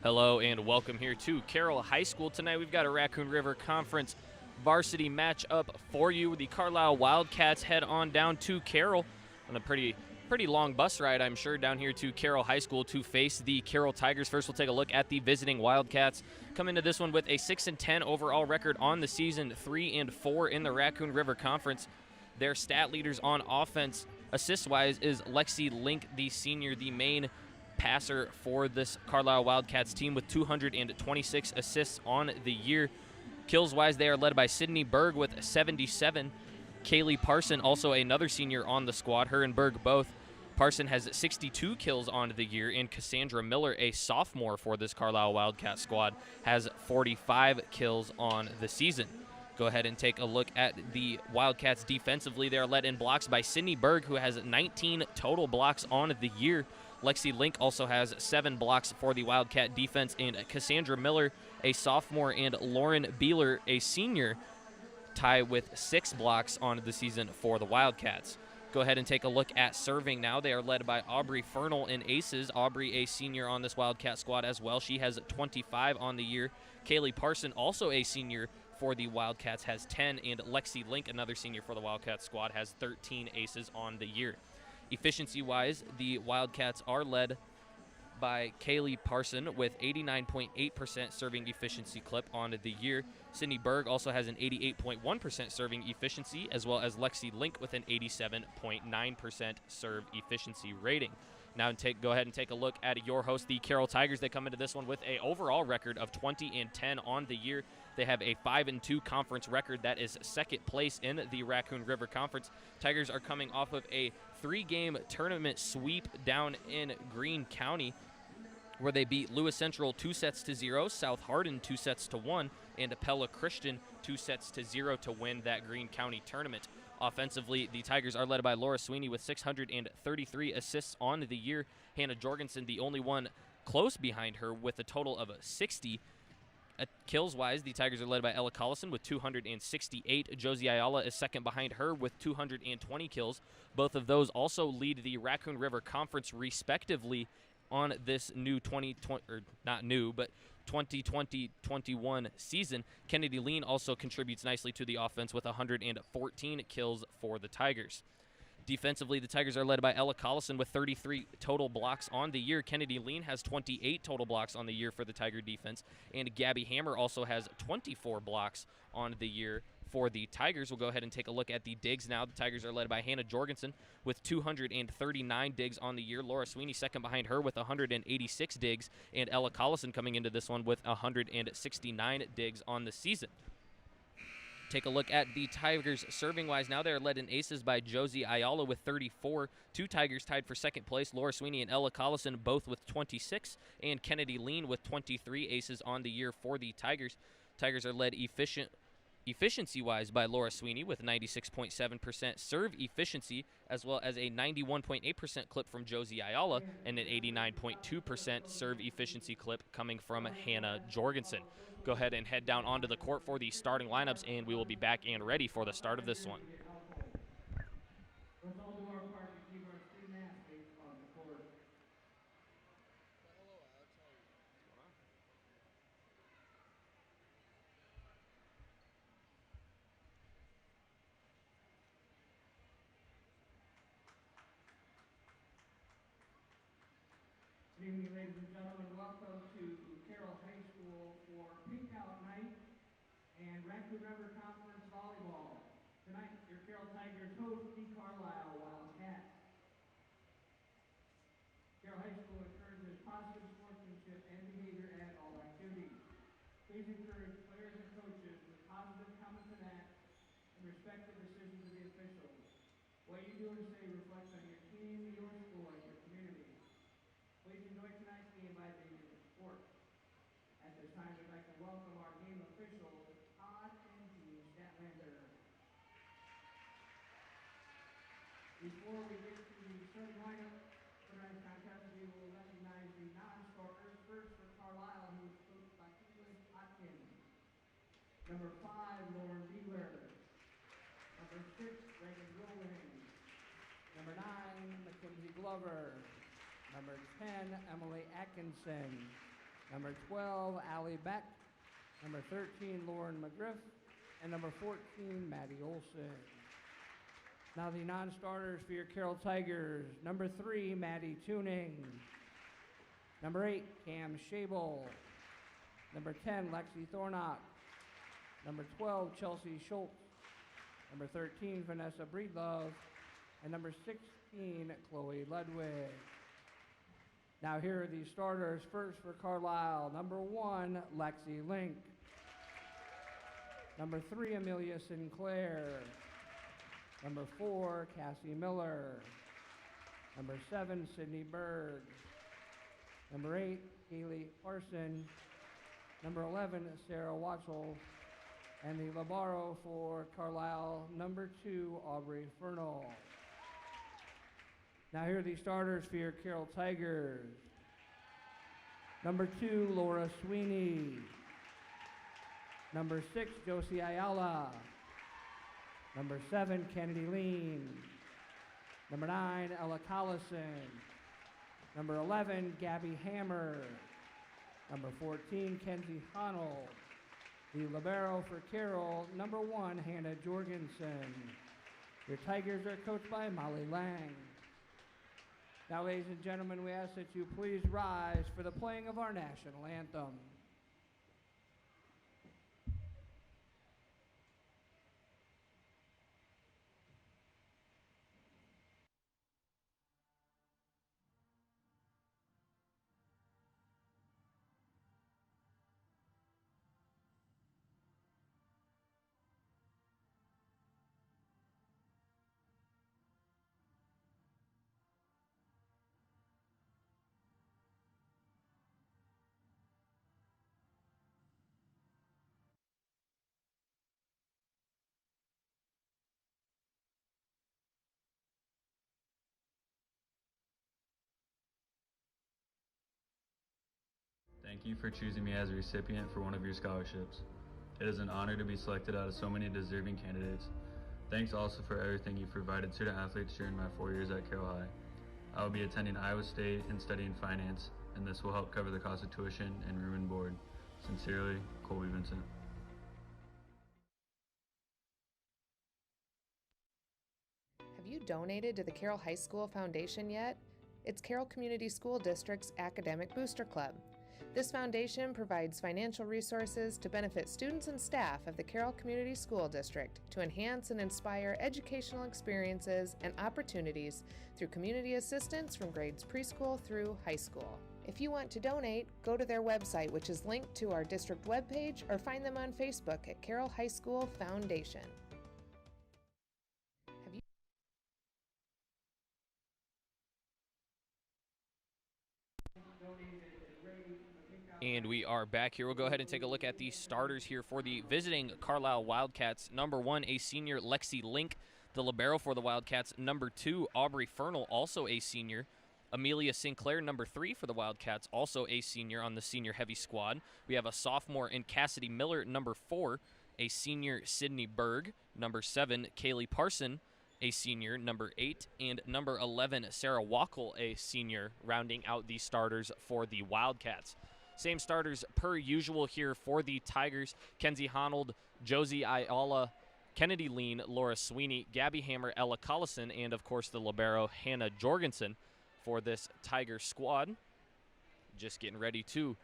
Hello and welcome here to Carroll High School. Tonight we've got a Raccoon River Conference varsity matchup for you. The Carlisle Wildcats head on down to Carroll on a pretty long bus ride, I'm sure, down here to Carroll High School to face the Carroll Tigers. First, we'll take a look at the visiting Wildcats. Come into this one with a 6-10 overall record on the season, 3-4 in the Raccoon River Conference. Their stat leaders on offense, assist-wise, is Lexi Link, the senior, the main passer for this Carlisle Wildcats team with 226 assists on the year. Kills-wise, they are led by Sydney Berg with 77. Kaylee Parson, also another senior on the squad, her and Berg both. Parson has 62 kills on the year, and Cassandra Miller, a sophomore for this Carlisle Wildcat squad, has 45 kills on the season. Go ahead and take a look at the Wildcats defensively. They are led in blocks by Sydney Berg, who has 19 total blocks on the year. Lexi Link also has 7 blocks for the Wildcat defense, and Cassandra Miller, a sophomore, and Lauren Beeler, a senior, tie with 6 blocks on the season for the Wildcats. Go ahead and take a look at serving now. They are led by Aubrey Fernal in aces. Aubrey, a senior on this Wildcat squad as well. She has 25 on the year. Kaylee Parson, also a senior for the Wildcats, has 10, and Lexi Link, another senior for the Wildcat squad, has 13 aces on the year. Efficiency-wise, the Wildcats are led by Kaylee Parson with 89.8% serving efficiency clip on the year. Sydney Berg also has an 88.1% serving efficiency, as well as Lexi Link with an 87.9% serve efficiency rating. Now go ahead and take a look at your host, the Carroll Tigers. They come into this one with an overall record of 20-10 on the year. They have a 5-2 conference record. That is second place in the Raccoon River Conference. Tigers are coming off of a 3-game tournament sweep down in Greene County, where they beat Lewis Central 2-0, South Hardin 2-1, and Apella Christian 2-0 to win that Greene County tournament. Offensively, the Tigers are led by Laura Sweeney with 633 assists on the year. Hannah Jorgensen, the only one close behind her, with a total of 60. Kills-wise, the Tigers are led by Ella Collison with 268. Josie Ayala is second behind her with 220 kills. Both of those also lead the Raccoon River Conference respectively on this new 2020-21 season. Kennedy Lean also contributes nicely to the offense with 114 kills for the Tigers. Defensively, the Tigers are led by Ella Collison with 33 total blocks on the year. Kennedy Lean has 28 total blocks on the year for the Tiger defense, and Gabby Hammer also has 24 blocks on the year for the Tigers. We'll go ahead and take a look at the digs now. The Tigers are led by Hannah Jorgensen with 239 digs on the year. Laura Sweeney second behind her with 186 digs, and Ella Collison coming into this one with 169 digs on the season. Take a look at the Tigers serving-wise now. They're led in aces by Josie Ayala with 34. 2 Tigers tied for second place, Laura Sweeney and Ella Collison both with 26, and Kennedy Lean with 23 aces on the year for the Tigers. Tigers are led efficiency-wise by Laura Sweeney with 96.7% serve efficiency, as well as a 91.8% clip from Josie Ayala and an 89.2% serve efficiency clip coming from Hannah Jorgensen. Go ahead and head down onto the court for the starting lineups, and we will be back and ready for the start of this one. Let's all do our part to keep our student athletes on the court. Good evening, ladies and gentlemen. Welcome to Carroll High School for Pink Out Night and Raccoon River Conference Volleyball. Tonight, your Carroll Tigers host the Carlisle Wildcats. Carroll High School encourages positive sportsmanship and behavior at all activities. Please encourage players and coaches with positive comments and acts and respect the decisions of the officials. What you do and say reflects on your team, your school, and your community. Please enjoy tonight's game by the sport. At this time, we'd like to welcome our game officials, Todd and Jean Statlander. Before we get to the starting lineup for tonight's contest, we will recognize the non-starters. First for Carlisle, who is coached by Caitlin Atkins. Number 5, Lauren Beeler. Number 6, Reagan Rowling. Number 9, Mackenzie Glover. Number 10, Emily Atkinson. Number 12, Allie Beck. Number 13, Lauren McGriff. And number 14, Maddie Olson. Now the non-starters for your Carroll Tigers. Number 3, Maddie Tuning. Number 8, Cam Schabel. Number 10, Lexi Thornock. Number 12, Chelsea Schultz. Number 13, Vanessa Breedlove. And number 16, Chloe Ludwig. Now here are the starters. First for Carlisle, number 1, Lexi Link. Number 3, Amelia Sinclair. Number 4, Cassie Miller. Number 7, Sydney Berg. Number 8, Haley Parson. Number 11, Sarah Watchell. And the libero for Carlisle, number 2, Aubrey Fernal. Now here are the starters for your Carroll Tigers. Number 2, Laura Sweeney. Number 6, Josie Ayala. Number 7, Kennedy Lean. Number 9, Ella Collison. Number 11, Gabby Hammer. Number 14, Kenzie Honnell. The libero for Carroll, number 1, Hannah Jorgensen. Your Tigers are coached by Molly Lang. Now, ladies and gentlemen, we ask that you please rise for the playing of our national anthem. Thank you for choosing me as a recipient for one of your scholarships. It is an honor to be selected out of so many deserving candidates. Thanks also for everything you've provided student athletes during my 4 years at Carroll High. I will be attending Iowa State and studying finance, and this will help cover the cost of tuition and room and board. Sincerely, Colby Vincent. Have you donated to the Carroll High School Foundation yet? It's Carroll Community School District's Academic Booster Club. This foundation provides financial resources to benefit students and staff of the Carroll Community School District to enhance and inspire educational experiences and opportunities through community assistance from grades preschool through high school. If you want to donate, go to their website, which is linked to our district webpage, or find them on Facebook at Carroll High School Foundation. And we are back here. We'll go ahead and take a look at the starters here for the visiting Carlisle Wildcats. Number 1, a senior, Lexi Link. The libero for the Wildcats, number 2, Aubrey Fernal, also a senior. Amelia Sinclair, number 3 for the Wildcats, also a senior on the senior heavy squad. We have a sophomore in Cassidy Miller, number 4, a senior, Sydney Berg. Number 7, Kaylee Parson, a senior, number 8, and number 11, Sarah Wackel, a senior, rounding out the starters for the Wildcats. Same starters per usual here for the Tigers. Kenzie Honnold, Josie Ayala, Kennedy Lean, Laura Sweeney, Gabby Hammer, Ella Collison, and of course the libero Hannah Jorgensen for this Tiger squad. Just getting ready to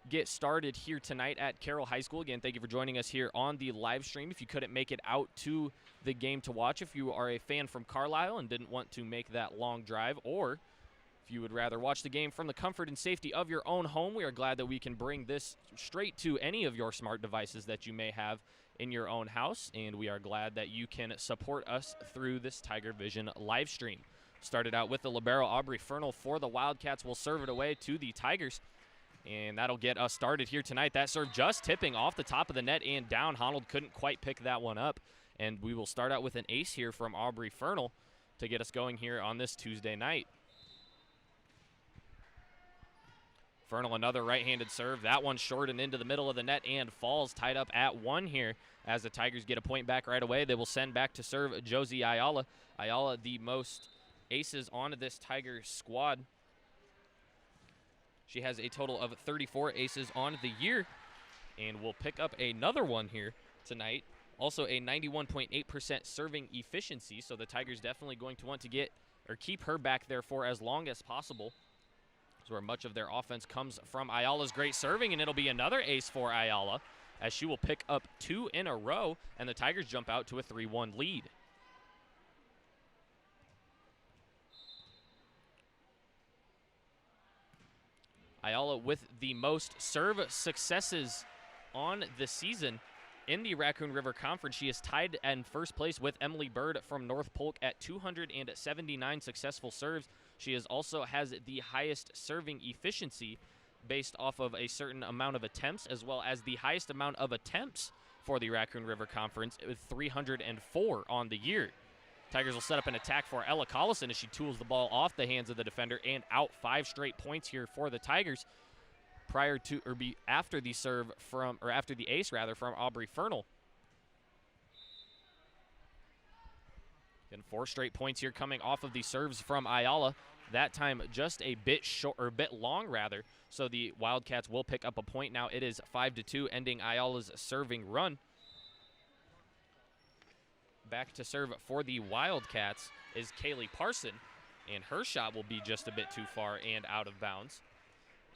get started here tonight at Carroll High School. Again, thank you for joining us here on the live stream. If you couldn't make it out to the game to watch, if you are a fan from Carlisle and didn't want to make that long drive, or if you would rather watch the game from the comfort and safety of your own home, we are glad that we can bring this straight to any of your smart devices that you may have in your own house, and we are glad that you can support us through this Tiger Vision live stream. Started out with the libero Aubrey Fernal for the Wildcats. Will serve it away to the Tigers, and that'll get us started here tonight. That serve just tipping off the top of the net and down. Honnold couldn't quite pick that one up, and we will start out with an ace here from Aubrey Fernal to get us going here on this Tuesday night. Fernal, another right-handed serve. That one short and into the middle of the net and falls, tied up at 1 here. As the Tigers get a point back right away, they will send back to serve Josie Ayala. Ayala, the most aces on this Tiger squad. She has a total of 34 aces on the year, and will pick up another one here tonight. Also a 91.8% serving efficiency, so the Tigers definitely going to want to get or keep her back there for as long as possible. That's where much of their offense comes from. Ayala's great serving, and it'll be another ace for Ayala, as she will pick up 2 in a row, and the Tigers jump out to a 3-1 lead. Ayala with the most serve successes on the season in the Raccoon River Conference. She is tied in first place with Emily Bird from North Polk at 279 successful serves. She also has the highest serving efficiency based off of a certain amount of attempts, as well as the highest amount of attempts for the Raccoon River Conference with 304 on the year. Tigers will set up an attack for Ella Collison as she tools the ball off the hands of the defender and out 5 straight points here for the Tigers after the serve from, or after the ace rather, from Aubrey Fernal. And 4 straight points here coming off of the serves from Ayala. That time just a bit short, or a bit long rather. So the Wildcats will pick up a point now. It is 5-2, ending Ayala's serving run. Back to serve for the Wildcats is Kaylee Parson, and her shot will be just a bit too far and out of bounds.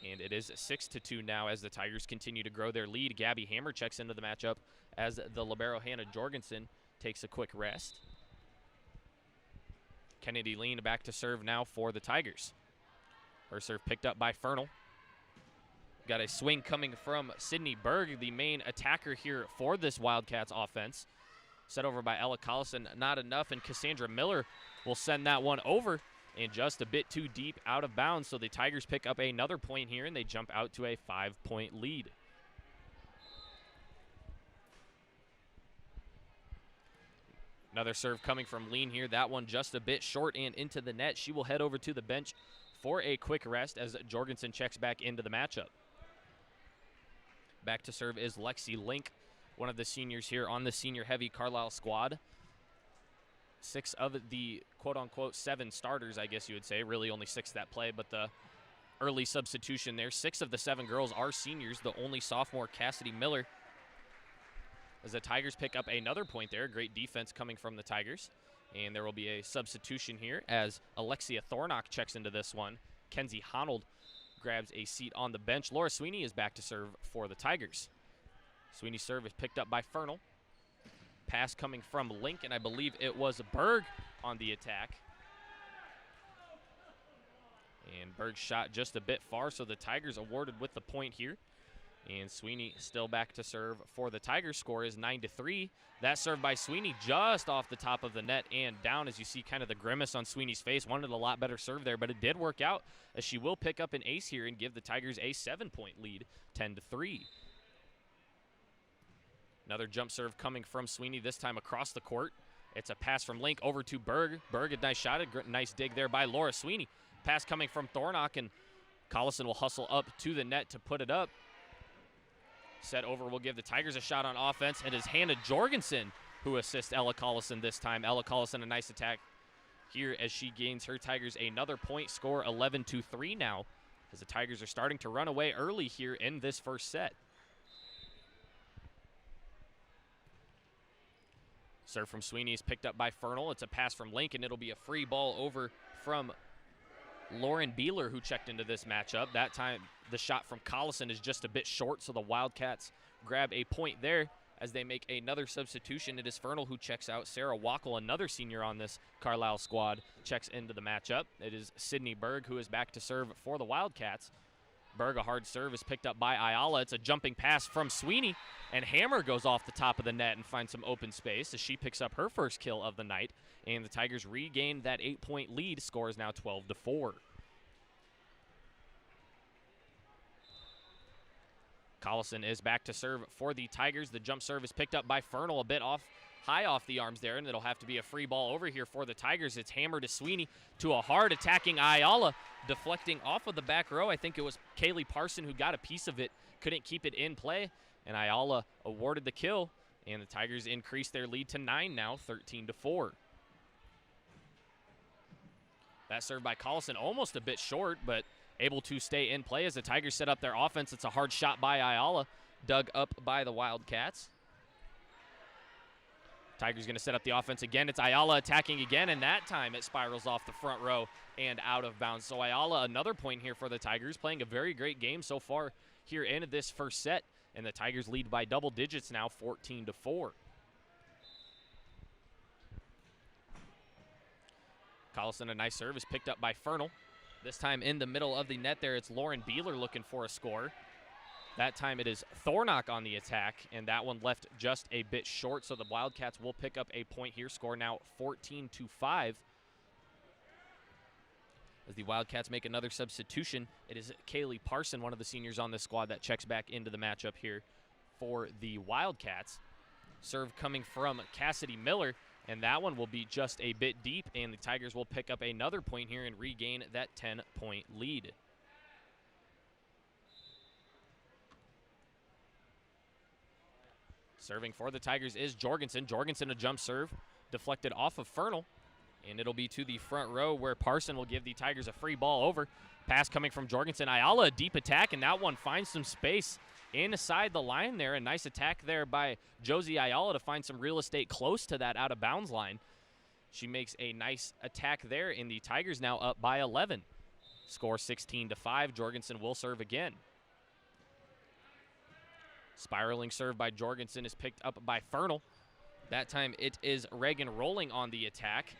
And it is 6-2 now as the Tigers continue to grow their lead. Gabby Hammer checks into the matchup as the libero Hannah Jorgensen takes a quick rest. Kennedy Lean back to serve now for the Tigers. Her serve picked up by Fernal. Got a swing coming from Sydney Berg, the main attacker here for this Wildcats offense. Set over by Ella Collison, not enough, and Cassandra Miller will send that one over, and just a bit too deep out of bounds, so the Tigers pick up another point here, and they jump out to a 5-point lead. Another serve coming from Lean here. That one just a bit short and into the net. She will head over to the bench for a quick rest as Jorgensen checks back into the matchup. Back to serve is Lexi Link, one of the seniors here on the senior-heavy Carlisle squad. 6 of the quote-unquote 7 starters, I guess you would say. Really only 6 that play, but the early substitution there. 6 of the 7 girls are seniors. The only sophomore, Cassidy Miller. As the Tigers pick up another point there. Great defense coming from the Tigers. And there will be a substitution here as Alexia Thornock checks into this one. Kenzie Honold grabs a seat on the bench. Laura Sweeney is back to serve for the Tigers. Sweeney's serve is picked up by Fernal. Pass coming from Link, and I believe it was Berg on the attack. And Berg shot just a bit far, so the Tigers awarded with the point here. And Sweeney still back to serve for the Tigers. Score is 9-3. That serve by Sweeney just off the top of the net and down, as you see kind of the grimace on Sweeney's face. Wanted a lot better serve there, but it did work out, as she will pick up an ace here and give the Tigers a 7-point lead, 10-3. Another jump serve coming from Sweeney, this time across the court. It's a pass from Link over to Berg. Berg, a nice shot, a nice dig there by Laura Sweeney. Pass coming from Thornock, and Collison will hustle up to the net to put it up. Set over will give the Tigers a shot on offense. It is Hannah Jorgensen who assists Ella Collison this time. Ella Collison, a nice attack here as she gains her Tigers another point. Score 11-3 now, as the Tigers are starting to run away early here in this first set. Serve from Sweeney is picked up by Fernal. It's a pass from Link, and it'll be a free ball over from Lauren Beeler, who checked into this matchup. That time, the shot from Collison is just a bit short, so the Wildcats grab a point there as they make another substitution. It is Fernal who checks out. Sarah Wackel, another senior on this Carlisle squad, checks into the matchup. It is Sydney Berg who is back to serve for the Wildcats. Berg, a hard serve, is picked up by Ayala. It's a jumping pass from Sweeney, and Hammer goes off the top of the net and finds some open space as she picks up her first kill of the night, and the Tigers regain that 8-point lead. Score is now 12-4. Collison is back to serve for the Tigers. The jump serve is picked up by Fernal, a bit high off the arms there, and it'll have to be a free ball over here for the Tigers. It's Hammer to Sweeney to a hard attacking Ayala, deflecting off of the back row. I think it was Kaylee Parson who got a piece of it, couldn't keep it in play, and Ayala awarded the kill, and the Tigers increase their lead to 9 now, 13-4. That serve by Collison almost a bit short, but able to stay in play as the Tigers set up their offense. It's a hard shot by Ayala, dug up by the Wildcats. Tigers going to set up the offense again. It's Ayala attacking again, and that time it spirals off the front row and out of bounds. So Ayala, another point here for the Tigers, playing a very great game so far here in this first set, and the Tigers lead by double digits now, 14-4. Collison, a nice serve, is picked up by Fernal. This time in the middle of the net there, it's Lauren Beeler looking for a score. That time it is Thornock on the attack, and that one left just a bit short, so the Wildcats will pick up a point here. Score now 14-5. As the Wildcats make another substitution, it is Kaylee Parson, one of the seniors on this squad, that checks back into the matchup here for the Wildcats. Serve coming from Cassidy Miller, and that one will be just a bit deep, and the Tigers will pick up another point here and regain that 10-point lead. Serving for the Tigers is Jorgensen. Jorgensen, a jump serve, deflected off of Fernal, and it'll be to the front row where Parson will give the Tigers a free ball over. Pass coming from Jorgensen. Ayala, a deep attack, and that one finds some space inside the line there. A nice attack there by Josie Ayala to find some real estate close to that out-of-bounds line. She makes a nice attack there, and the Tigers now up by 11. Score 16-5. Jorgensen will serve again. Spiraling serve by Jorgensen is picked up by Fernal. That time it is Reagan Rolling on the attack.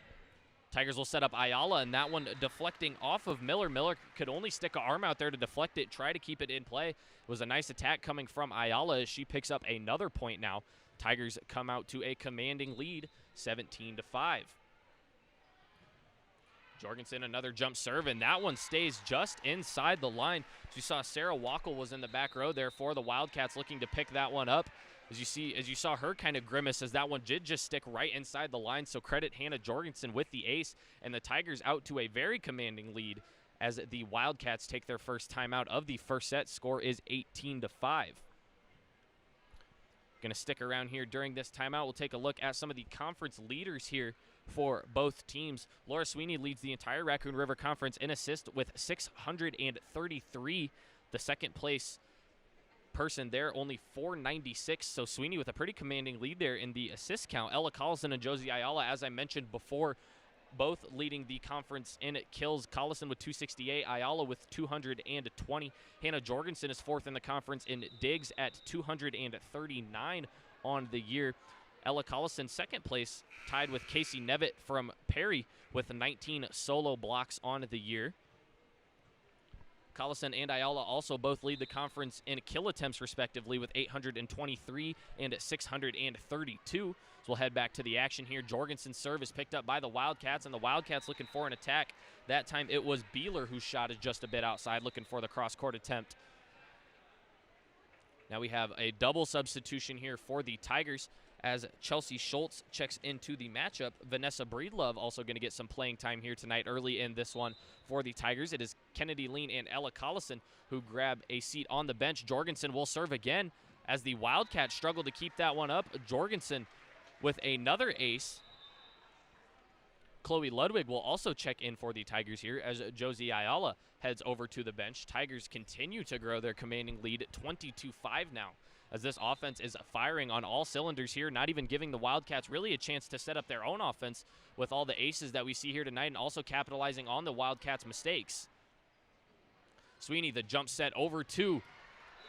Tigers will set up Ayala, and that one deflecting off of Miller. Miller could only stick an arm out there to deflect it, try to keep it in play. It was a nice attack coming from Ayala as she picks up another point now. Tigers come out to a commanding lead, 17-5. Jorgensen, another jump serve, and that one stays just inside the line. As you saw, Sarah Wackel was in the back row there for the Wildcats, looking to pick that one up. As you saw her kind of grimace as that one did just stick right inside the line. So credit Hannah Jorgensen with the ace, and the Tigers out to a very commanding lead as the Wildcats take their first timeout of the first set. Score is 18-5. Going to stick around here during this timeout. We'll take a look at some of the conference leaders here for both teams. Laura Sweeney leads the entire Raccoon River Conference in assists with 633. The second place person there, only 496. So Sweeney with a pretty commanding lead there in the assist count. Ella Collison and Josie Ayala, as I mentioned before, both leading the conference in kills. Collison with 268, Ayala with 220. Hannah Jorgensen is fourth in the conference in digs at 239 on the year. Ella Collison, second place, tied with Casey Nevitt from Perry with 19 solo blocks on the year. Collison and Ayala also both lead the conference in kill attempts, respectively, with 823 and 632. So we'll head back to the action here. Jorgensen's serve is picked up by the Wildcats, and the Wildcats looking for an attack. That time it was Beeler who shot it just a bit outside, looking for the cross-court attempt. Now we have a double substitution here for the Tigers as Chelsea Schultz checks into the matchup. Vanessa Breedlove also going to get some playing time here tonight early in this one for the Tigers. It is Kennedy Lean and Ella Collison who grab a seat on the bench. Jorgensen will serve again as the Wildcats struggle to keep that one up. Jorgensen with another ace. Chloe Ludwig will also check in for the Tigers here as Josie Ayala heads over to the bench. Tigers continue to grow their commanding lead, 22-5 now, as this offense is firing on all cylinders here, not even giving the Wildcats really a chance to set up their own offense with all the aces that we see here tonight, and also capitalizing on the Wildcats' mistakes. Sweeney, the jump set over to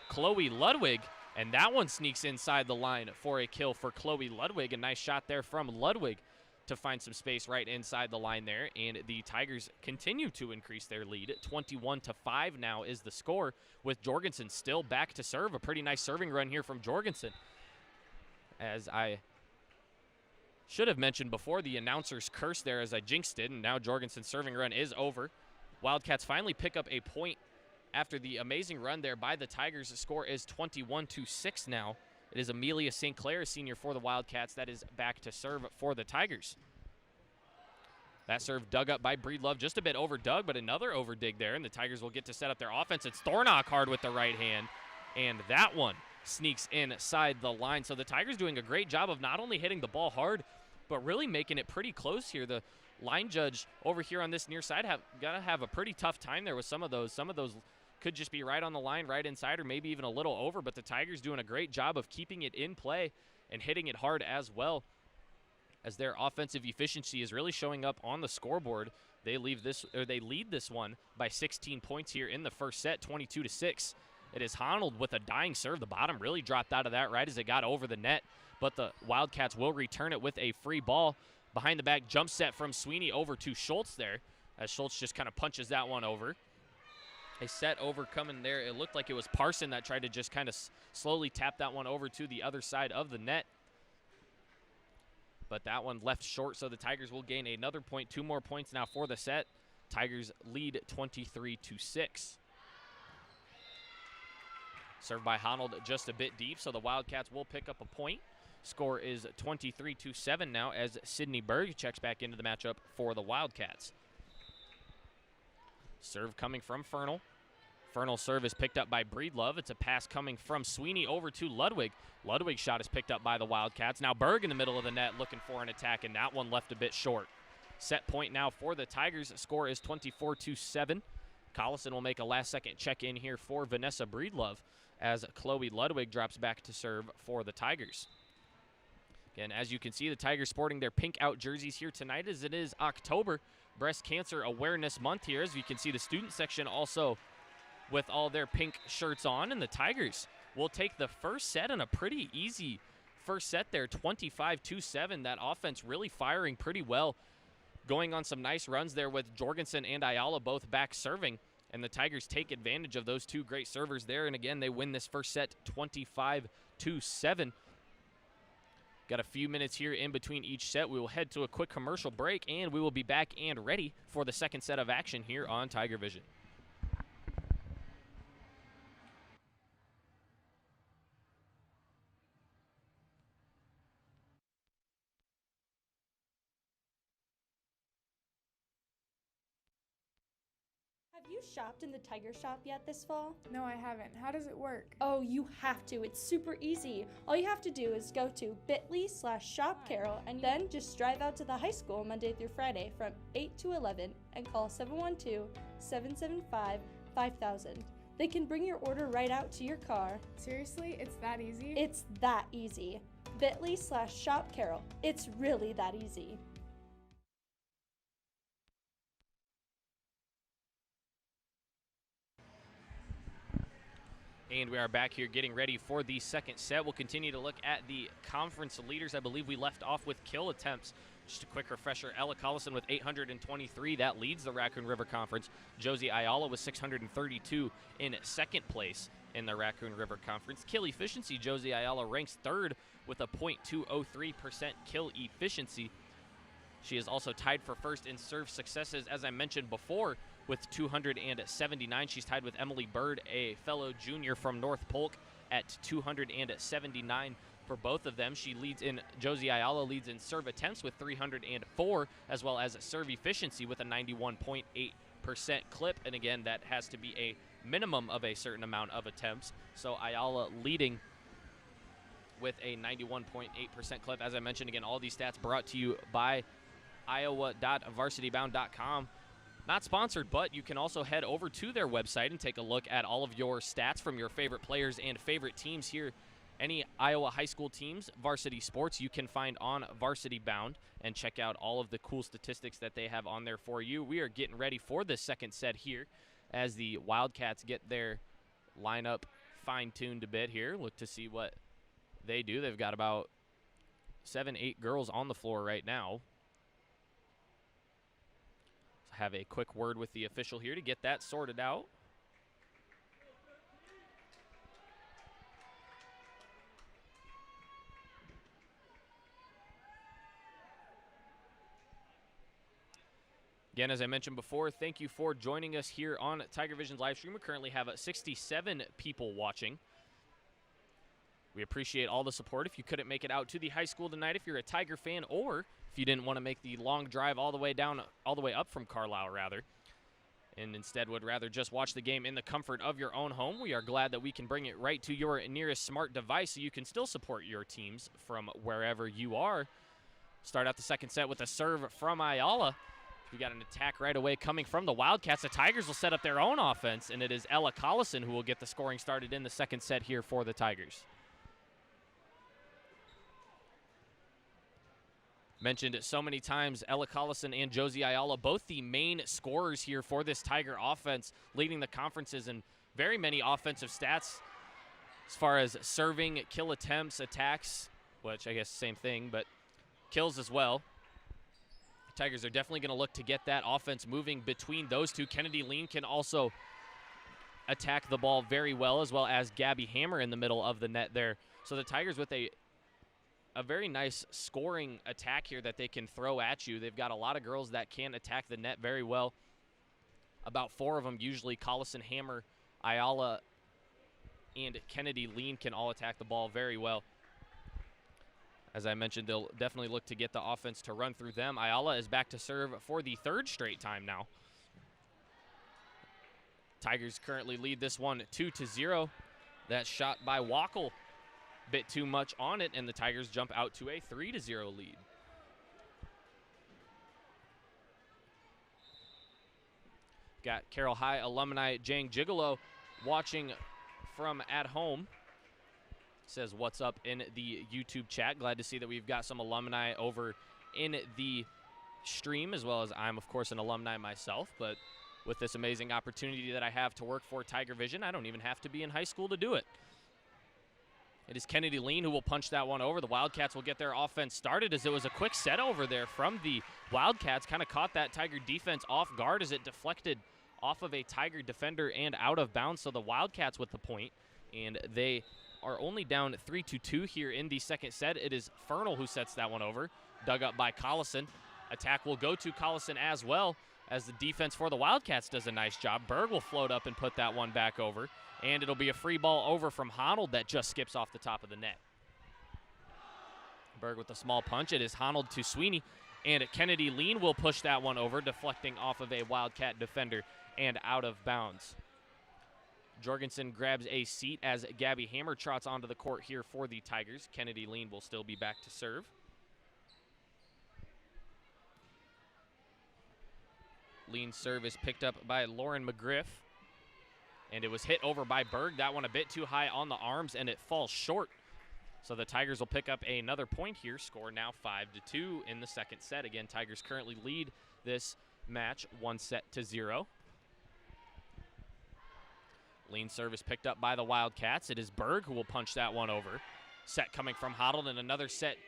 Chloe Ludwig, and that one sneaks inside the line for a kill for Chloe Ludwig. A nice shot there from Ludwig to find some space right inside the line there, and the Tigers continue to increase their lead. 21-5 now is the score, with Jorgensen still back to serve. A pretty nice serving run here from Jorgensen. As I should have mentioned before, the announcer's curse there as I jinxed it, and now Jorgensen's serving run is over. Wildcats finally pick up a point after the amazing run there by the Tigers. The score is 21-6 now. It is Amelia St. Clair, a senior for the Wildcats, that is back to serve for the Tigers. That serve dug up by Breedlove, just a bit over dug, but another over dig there, and the Tigers will get to set up their offense. It's Thornock hard with the right hand, and that one sneaks inside the line. So the Tigers doing a great job of not only hitting the ball hard, but really making it pretty close here. The line judge over here on this near side gotta have a pretty tough time there with some of those. Some of those could just be right on the line, right inside, or maybe even a little over, but the Tigers doing a great job of keeping it in play and hitting it hard as well, as their offensive efficiency is really showing up on the scoreboard. They lead this one by 16 points here in the first set, 22-6. It is Honnold with a dying serve. The bottom really dropped out of that right as it got over the net, but the Wildcats will return it with a free ball. Behind the back jump set from Sweeney over to Schultz there, as Schultz just kind of punches that one over. A set over coming there. It looked like it was Parson that tried to just kind of slowly tap that one over to the other side of the net. But that one left short, so the Tigers will gain another point. 2 more points now for the set. Tigers lead 23-6. Served by Honnold just a bit deep, so the Wildcats will pick up a point. Score is 23-7 now as Sydney Berg checks back into the matchup for the Wildcats. Serve coming from Fernal. Fernal's serve is picked up by Breedlove. It's a pass coming from Sweeney over to Ludwig. Ludwig's shot is picked up by the Wildcats. Now Berg in the middle of the net looking for an attack, and that one left a bit short. Set point now for the Tigers. Score is 24-7. Collison will make a last-second check-in here for Vanessa Breedlove as Chloe Ludwig drops back to serve for the Tigers. Again, as you can see, the Tigers sporting their pink out jerseys here tonight as it is October, Breast Cancer Awareness Month here. As you can see, the student section also with all their pink shirts on, and the Tigers will take the first set in a pretty easy first set there, 25-7. That offense really firing pretty well, going on some nice runs there with Jorgensen and Ayala both back serving, and the Tigers take advantage of those two great servers there, and again, they win this first set 25-7. Got a few minutes here in between each set. We will head to a quick commercial break, and we will be back and ready for the second set of action here on Tiger Vision. Have you shopped in the Tiger Shop yet this fall? No, I haven't. How does it work? Oh, you have to. It's super easy. All you have to do is go to bit.ly/shopcarroll and then just drive out to the high school Monday through Friday from 8 to 11 and call 712-775-5000. They can bring your order right out to your car. Seriously? It's that easy? It's that easy. bit.ly/shopcarroll. It's really that easy. And we are back here getting ready for the second set. We'll continue to look at the conference leaders. I believe we left off with kill attempts. Just a quick refresher, Ella Collison with 823. That leads the Raccoon River Conference. Josie Ayala with 632 in second place in the Raccoon River Conference. Kill efficiency, Josie Ayala ranks third with a .203% kill efficiency. She is also tied for first in serve successes, as I mentioned before, with 279. She's tied with Emily Bird, a fellow junior from North Polk, at 279 for both of them. Josie Ayala leads in serve attempts with 304, as well as serve efficiency with a 91.8% clip. And again, that has to be a minimum of a certain amount of attempts. So Ayala leading with a 91.8% clip. As I mentioned, again, all these stats brought to you by iowa.varsitybound.com. Not sponsored, but you can also head over to their website and take a look at all of your stats from your favorite players and favorite teams here. Any Iowa high school teams, varsity sports, you can find on Varsity Bound and check out all of the cool statistics that they have on there for you. We are getting ready for this second set here as the Wildcats get their lineup fine-tuned a bit here. Look to see what they do. They've got about 7-8 girls on the floor right now. Have a quick word with the official here to get that sorted out. Again, as I mentioned before, thank you for joining us here on Tiger Vision's live stream. We currently have 67 people watching. We appreciate all the support. If you couldn't make it out to the high school tonight, if you're a Tiger fan, or if you didn't want to make the long drive all the way up from Carlisle, and instead would rather just watch the game in the comfort of your own home, we are glad that we can bring it right to your nearest smart device so you can still support your teams from wherever you are. Start out the second set with a serve from Ayala. We got an attack right away coming from the Wildcats. The Tigers will set up their own offense, and it is Ella Collison who will get the scoring started in the second set here for the Tigers. Mentioned so many times, Ella Collison and Josie Ayala, both the main scorers here for this Tiger offense, leading the conferences in very many offensive stats as far as serving, kill attempts, attacks, which I guess same thing, but kills as well. Tigers are definitely going to look to get that offense moving between those two. Kennedy Lean can also attack the ball very well as Gabby Hammer in the middle of the net there. So the Tigers with a very nice scoring attack here that they can throw at you. They've got a lot of girls that can attack the net very well. About 4 of them usually. Collison, Hammer, Ayala, and Kennedy Lean can all attack the ball very well. As I mentioned, they'll definitely look to get the offense to run through them. Ayala is back to serve for the 3rd straight time now. Tigers currently lead this one 2-0. That shot by Wackel, bit too much on it, and the Tigers jump out to a 3-0 lead. Got Carroll High alumni Jang Gigolo watching from at home. Says what's up in the YouTube chat. Glad to see that we've got some alumni over in the stream, as well as I'm, of course, an alumni myself. But with this amazing opportunity that I have to work for Tiger Vision, I don't even have to be in high school to do it. It is Kennedy Lean who will punch that one over. The Wildcats will get their offense started, as it was a quick set over there from the Wildcats. Kind of caught that Tiger defense off guard as it deflected off of a Tiger defender and out of bounds. So the Wildcats with the point, and they are only down 3-2 here in the second set. It is Fernal who sets that one over, dug up by Collison. Attack will go to Collison as well, as the defense for the Wildcats does a nice job. Berg will float up and put that one back over, and it'll be a free ball over from Honold that just skips off the top of the net. Berg with a small punch. It is Honold to Sweeney, and Kennedy Lean will push that one over, deflecting off of a Wildcat defender and out of bounds. Jorgensen grabs a seat as Gabby Hammer trots onto the court here for the Tigers. Kennedy Lean will still be back to serve. Lean serve is picked up by Lauren McGriff, and it was hit over by Berg. That one a bit too high on the arms, and it falls short. So the Tigers will pick up another point here. Score now 5-2 in the second set. Again, Tigers currently lead this match 1-0. Lean service picked up by the Wildcats. It is Berg who will punch that one over. Set coming from Hoddle, and another set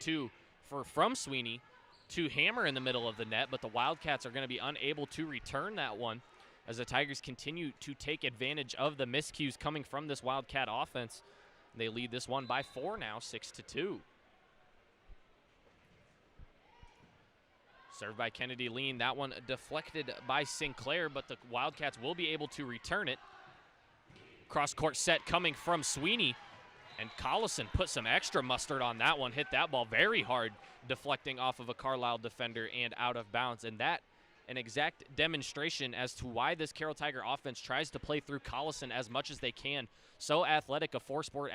from Sweeney to Hammer in the middle of the net, but the Wildcats are going to be unable to return that one as the Tigers continue to take advantage of the miscues coming from this Wildcat offense. They lead this one by 4 now, 6-2. Served by Kennedy Lean. That one deflected by Sinclair, but the Wildcats will be able to return it. Cross-court set coming from Sweeney, and Collison put some extra mustard on that one, hit that ball very hard, deflecting off of a Carlisle defender and out of bounds. And that, an exact demonstration as to why this Carroll Tiger offense tries to play through Collison as much as they can. So athletic, a three-sport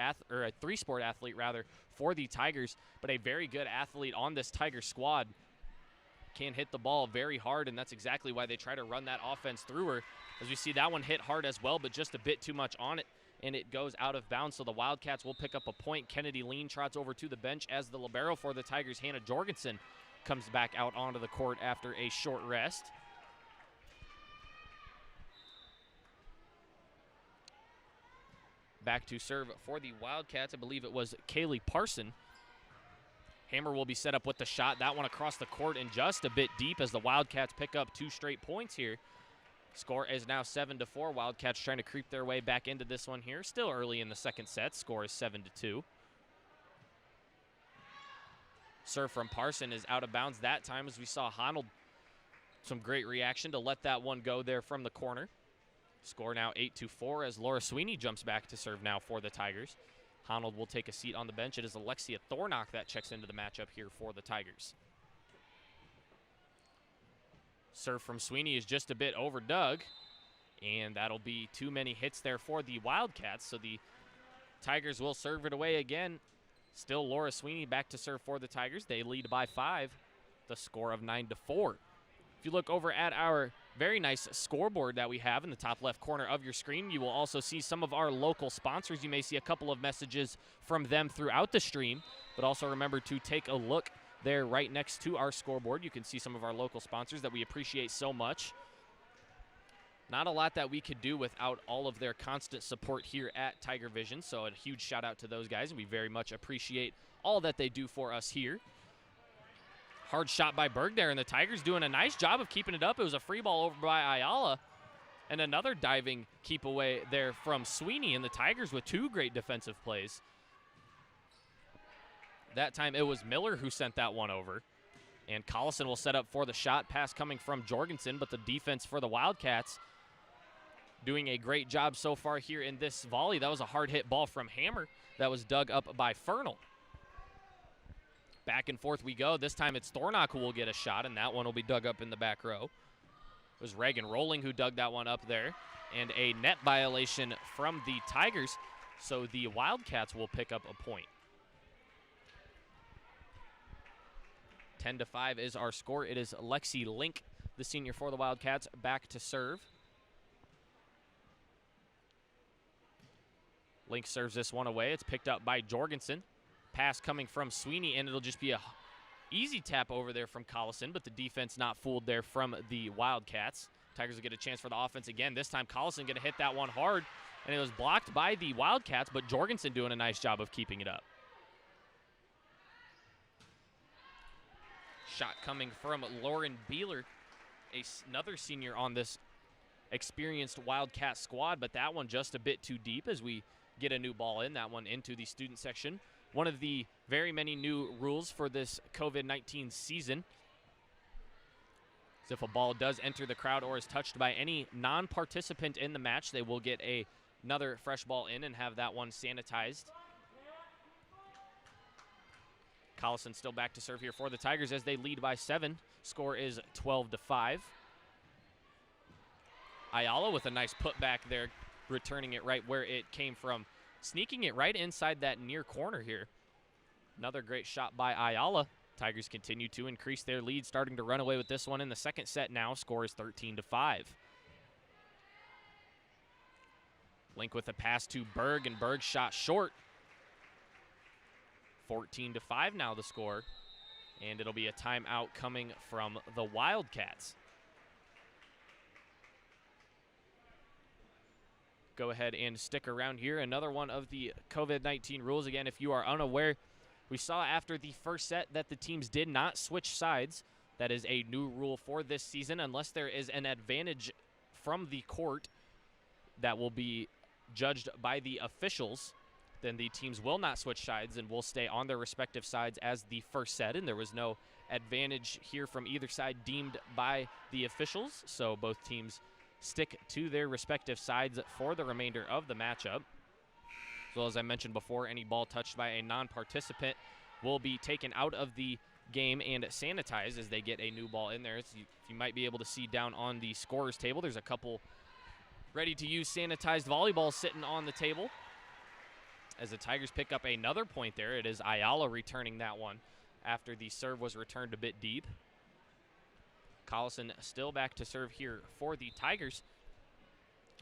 athlete rather, for the Tigers, but a very good athlete on this Tiger squad. Can hit the ball very hard, and that's exactly why they try to run that offense through her. As we see, that one hit hard as well, but just a bit too much on it, and it goes out of bounds, so the Wildcats will pick up a point. Kennedy Lean trots over to the bench as the libero for the Tigers, Hannah Jorgensen, comes back out onto the court after a short rest. Back to serve for the Wildcats. I believe it was Kaylee Parson. Hammer will be set up with the shot. That one across the court and just a bit deep as the Wildcats pick up 2 straight points here. Score is now 7-4. Wildcats trying to creep their way back into this one here. Still early in the second set. Score is 7-2. Serve from Parson is out of bounds that time, as we saw Honold. Some great reaction to let that one go there from the corner. Score now 8-4 as Laura Sweeney jumps back to serve now for the Tigers. Honold will take a seat on the bench. It is Alexia Thornock that checks into the matchup here for the Tigers. Serve from Sweeney is just a bit over Doug, and that'll be too many hits there for the Wildcats, so the Tigers will serve it away again. Still Laura Sweeney back to serve for the Tigers. They lead by 5, a score of 9-4. If you look over at our very nice scoreboard that we have in the top left corner of your screen, you will also see some of our local sponsors. You may see a couple of messages from them throughout the stream, but also remember to take a look there right next to our scoreboard. You can see some of our local sponsors that we appreciate so much. Not a lot that we could do without all of their constant support here at Tiger Vision, so a huge shout out to those guys, and we very much appreciate all that they do for us here. Hard shot by Berg there, and the Tigers doing a nice job of keeping it up. It was a free ball over by Ayala, and another diving keep away there from Sweeney, and the Tigers with two great defensive plays. That time it was Miller who sent that one over. And Collison will set up for the shot. Pass coming from Jorgensen, but the defense for the Wildcats doing a great job so far here in this volley. That was a hard hit ball from Hammer that was dug up by Fernal. Back and forth we go. This time it's Thornock who will get a shot, and that one will be dug up in the back row. It was Reagan Rolling who dug that one up there. And a net violation from the Tigers, so the Wildcats will pick up a point. 10-5 is our score. It is Lexi Link, the senior for the Wildcats, back to serve. Link serves this one away. It's picked up by Jorgensen. Pass coming from Sweeney, and it'll just be a easy tap over there from Collison, but the defense not fooled there from the Wildcats. Tigers will get a chance for the offense again. This time Collison going to hit that one hard, and it was blocked by the Wildcats, but Jorgensen doing a nice job of keeping it up. Shot coming from Lauren Beeler, another senior on this experienced Wildcat squad, but that one just a bit too deep as we get a new ball in, that one into the student section. One of the very many new rules for this COVID-19 season is if a ball does enter the crowd or is touched by any non-participant in the match, they will get another fresh ball in and have that one sanitized. Collison still back to serve here for the Tigers as they lead by 7. Score is 12-5. Ayala with a nice putback there, returning it right where it came from, sneaking it right inside that near corner here. Another great shot by Ayala. Tigers continue to increase their lead, starting to run away with this one in the second set now. Score is 13-5. Link with a pass to Berg, and Berg shot short. 14-5 now the score, and it'll be a timeout coming from the Wildcats. Go ahead and stick around here. Another one of the COVID-19 rules. Again, if you are unaware, we saw after the first set that the teams did not switch sides. That is a new rule for this season, unless there is an advantage from the court that will be judged by the officials. Then the teams will not switch sides and will stay on their respective sides as the first set, and there was no advantage here from either side deemed by the officials, so both teams stick to their respective sides for the remainder of the matchup. As well as I mentioned before, any ball touched by a non-participant will be taken out of the game and sanitized as they get a new ball in there. As you might be able to see down on the scorer's table, there's a couple ready-to-use sanitized volleyballs sitting on the table. As the Tigers pick up another point there, it is Ayala returning that one after the serve was returned a bit deep. Collison still back to serve here for the Tigers.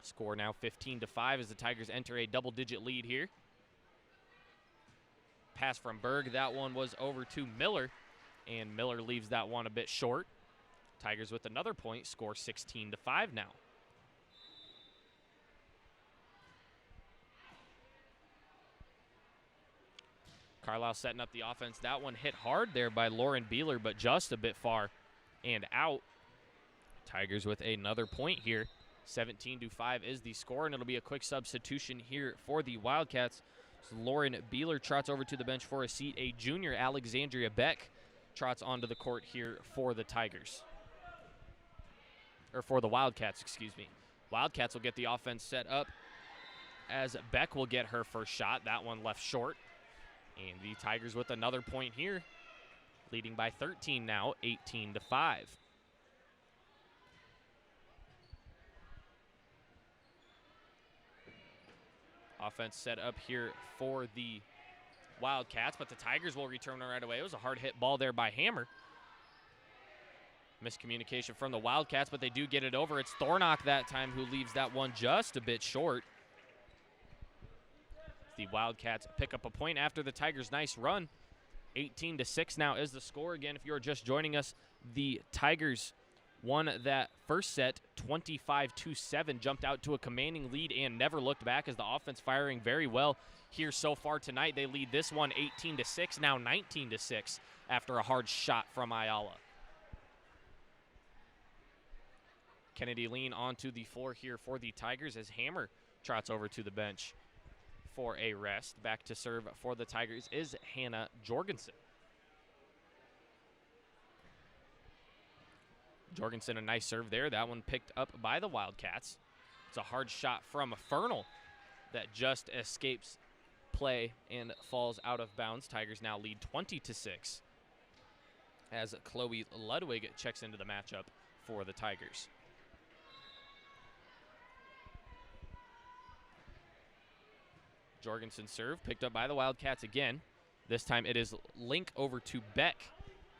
Score now 15-5 as the Tigers enter a double-digit lead here. Pass from Berg, that one was over to Miller, and Miller leaves that one a bit short. Tigers with another point, score 16-5 now. Carlisle setting up the offense. That one hit hard there by Lauren Beeler, but just a bit far and out. Tigers with another point here. 17-5 is the score, and it'll be a quick substitution here for the Wildcats. So Lauren Beeler trots over to the bench for a seat. A junior, Alexandria Beck, trots onto the court here for the Tigers. Or for the Wildcats, excuse me. Wildcats will get the offense set up as Beck will get her first shot. That one left short. And the Tigers with another point here, leading by 13 now, 18-5. Offense set up here for the Wildcats, but the Tigers will return right away. It was a hard hit ball there by Hammer. Miscommunication from the Wildcats, but they do get it over. It's Thornock that time who leaves that one just a bit short. The Wildcats pick up a point after the Tigers' nice run. 18-6 now is the score. Again, if you're just joining us, the Tigers won that first set 25-7, jumped out to a commanding lead and never looked back as the offense firing very well here so far tonight. They lead this one 18-6, now 19-6 after a hard shot from Ayala. Kennedy Lean onto the floor here for the Tigers as Hammer trots over to the bench for a rest. Back to serve for the Tigers is Hannah Jorgensen. Jorgensen, a nice serve there. That one picked up by the Wildcats. It's a hard shot from Fernal that just escapes play and falls out of bounds. Tigers now lead 20-6 as Chloe Ludwig checks into the matchup for the Tigers. Jorgensen serve picked up by the Wildcats again. This time it is Link over to Beck,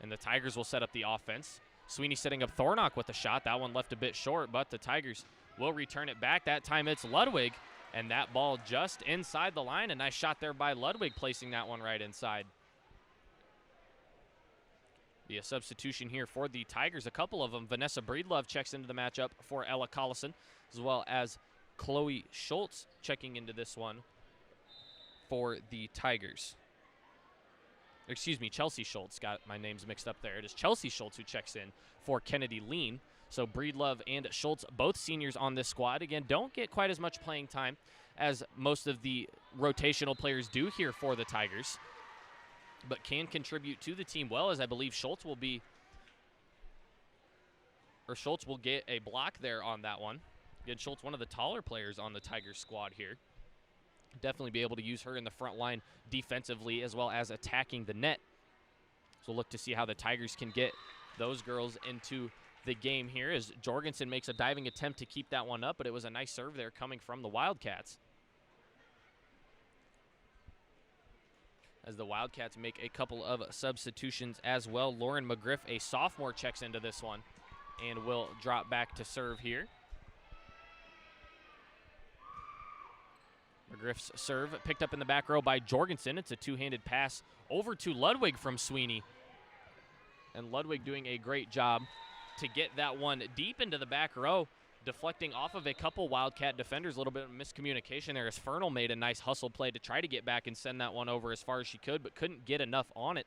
and the Tigers will set up the offense. Sweeney setting up Thornock with a shot. That one left a bit short, but the Tigers will return it back. That time it's Ludwig, and that ball just inside the line. A nice shot there by Ludwig, placing that one right inside. Be a substitution here for the Tigers, a couple of them. Vanessa Breedlove checks into the matchup for Ella Collison, as well as Chloe Schultz checking into this one for the Tigers. Excuse me, Chelsea Schultz. Got my names mixed up there. It is Chelsea Schultz who checks in for Kennedy Lean. So Breedlove and Schultz, both seniors on this squad. Again, don't get quite as much playing time as most of the rotational players do here for the Tigers, but can contribute to the team well, as I believe Schultz will get a block there on that one. Again, Schultz, one of the taller players on the Tigers squad here. Definitely be able to use her in the front line defensively as well as attacking the net. So look to see how the Tigers can get those girls into the game here as Jorgensen makes a diving attempt to keep that one up, but it was a nice serve there coming from the Wildcats. As the Wildcats make a couple of substitutions as well. Lauren McGriff, a sophomore, checks into this one and will drop back to serve here. McGriff's serve picked up in the back row by Jorgensen. It's a two-handed pass over to Ludwig from Sweeney. And Ludwig doing a great job to get that one deep into the back row, deflecting off of a couple Wildcat defenders. A little bit of miscommunication there as Fernal made a nice hustle play to try to get back and send that one over as far as she could, but couldn't get enough on it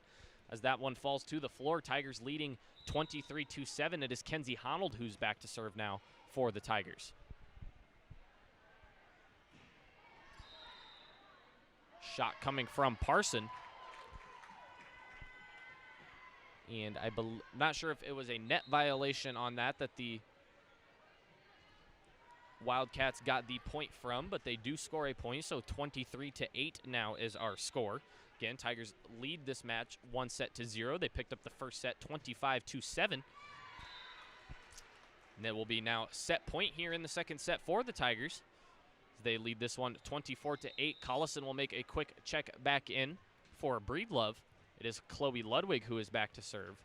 as that one falls to the floor. Tigers leading 23-7. It is Kenzie Honnold who's back to serve now for the Tigers. Shot coming from Parson. And I'm not sure if it was a net violation on that the Wildcats got the point from, but they do score a point, so 23-8 now is our score. Again, Tigers lead this match 1-0. They picked up the first set 25-7. And it will be now set point here in the second set for the Tigers. They lead this one 24-8. Collison will make a quick check back in for Breedlove. It is Chloe Ludwig who is back to serve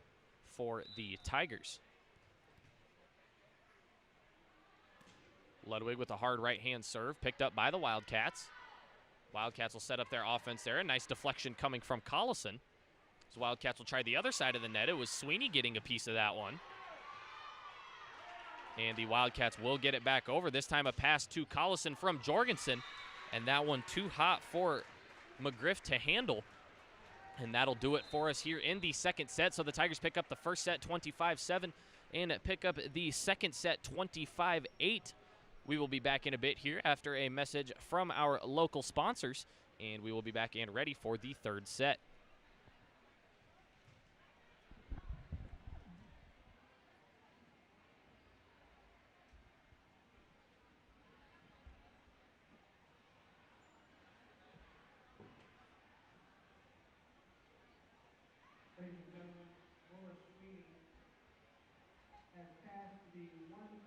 for the Tigers. Ludwig with a hard right-hand serve picked up by the Wildcats. Wildcats will set up their offense there. A nice deflection coming from Collison. So Wildcats will try the other side of the net. It was Sweeney getting a piece of that one. And the Wildcats will get it back over. This time a pass to Collison from Jorgensen. And that one too hot for McGriff to handle. And that'll do it for us here in the second set. So the Tigers pick up the first set 25-7 and pick up the second set 25-8. We will be back in a bit here after a message from our local sponsors. And we will be back and ready for the third set. Ladies and gentlemen, Laura Sweeney has passed the 1,000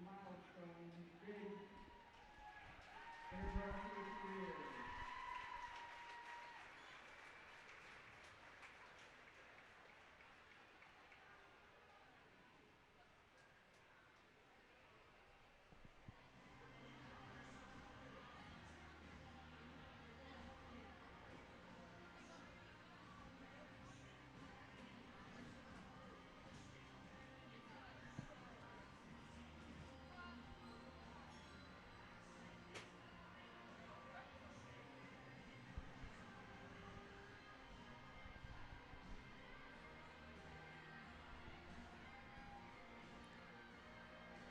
milestone big in her varsity career.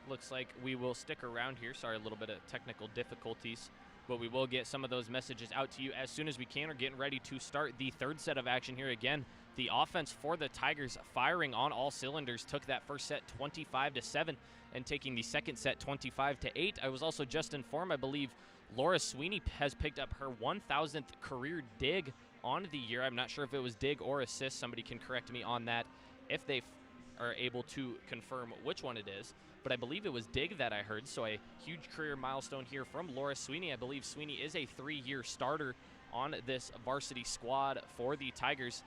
looks like we will stick around here. Sorry, a little bit of technical difficulties, but we will get some of those messages out to you as soon as we can. We're getting ready to start the third set of action here again. The offense for the Tigers firing on all cylinders, took that first set 25-7 and taking the second set 25-8. I was also just informed, I believe Laura Sweeney has picked up her 1,000th career dig on the year. I'm not sure if it was dig or assist. Somebody can correct me on that if they are able to confirm which one it is. But I believe it was dig that I heard, so a huge career milestone here from Laura Sweeney. I believe Sweeney is a 3-year starter on this varsity squad for the Tigers.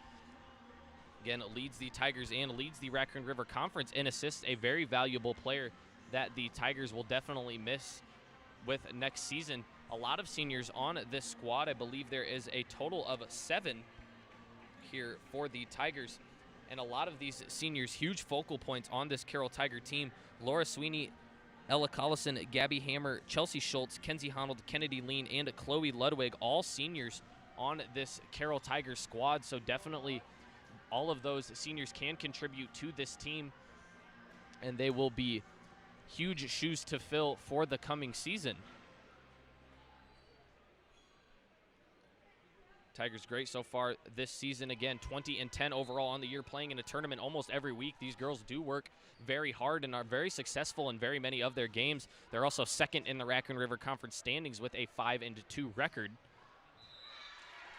Again, leads the Tigers and leads the Raccoon River Conference in assists, a very valuable player that the Tigers will definitely miss with next season. A lot of seniors on this squad. I believe there is a total of 7 here for the Tigers. And a lot of these seniors, huge focal points on this Carroll Tiger team. Laura Sweeney, Ella Collison, Gabby Hammer, Chelsea Schultz, Kenzie Honnold, Kennedy Lean, and Chloe Ludwig, all seniors on this Carroll Tiger squad. So definitely all of those seniors can contribute to this team, and they will be huge shoes to fill for the coming season. Tigers great so far this season. Again, 20-10 overall on the year, playing in a tournament almost every week. These girls do work very hard and are very successful in very many of their games. They're also second in the Raccoon River Conference standings with a 5-2 record.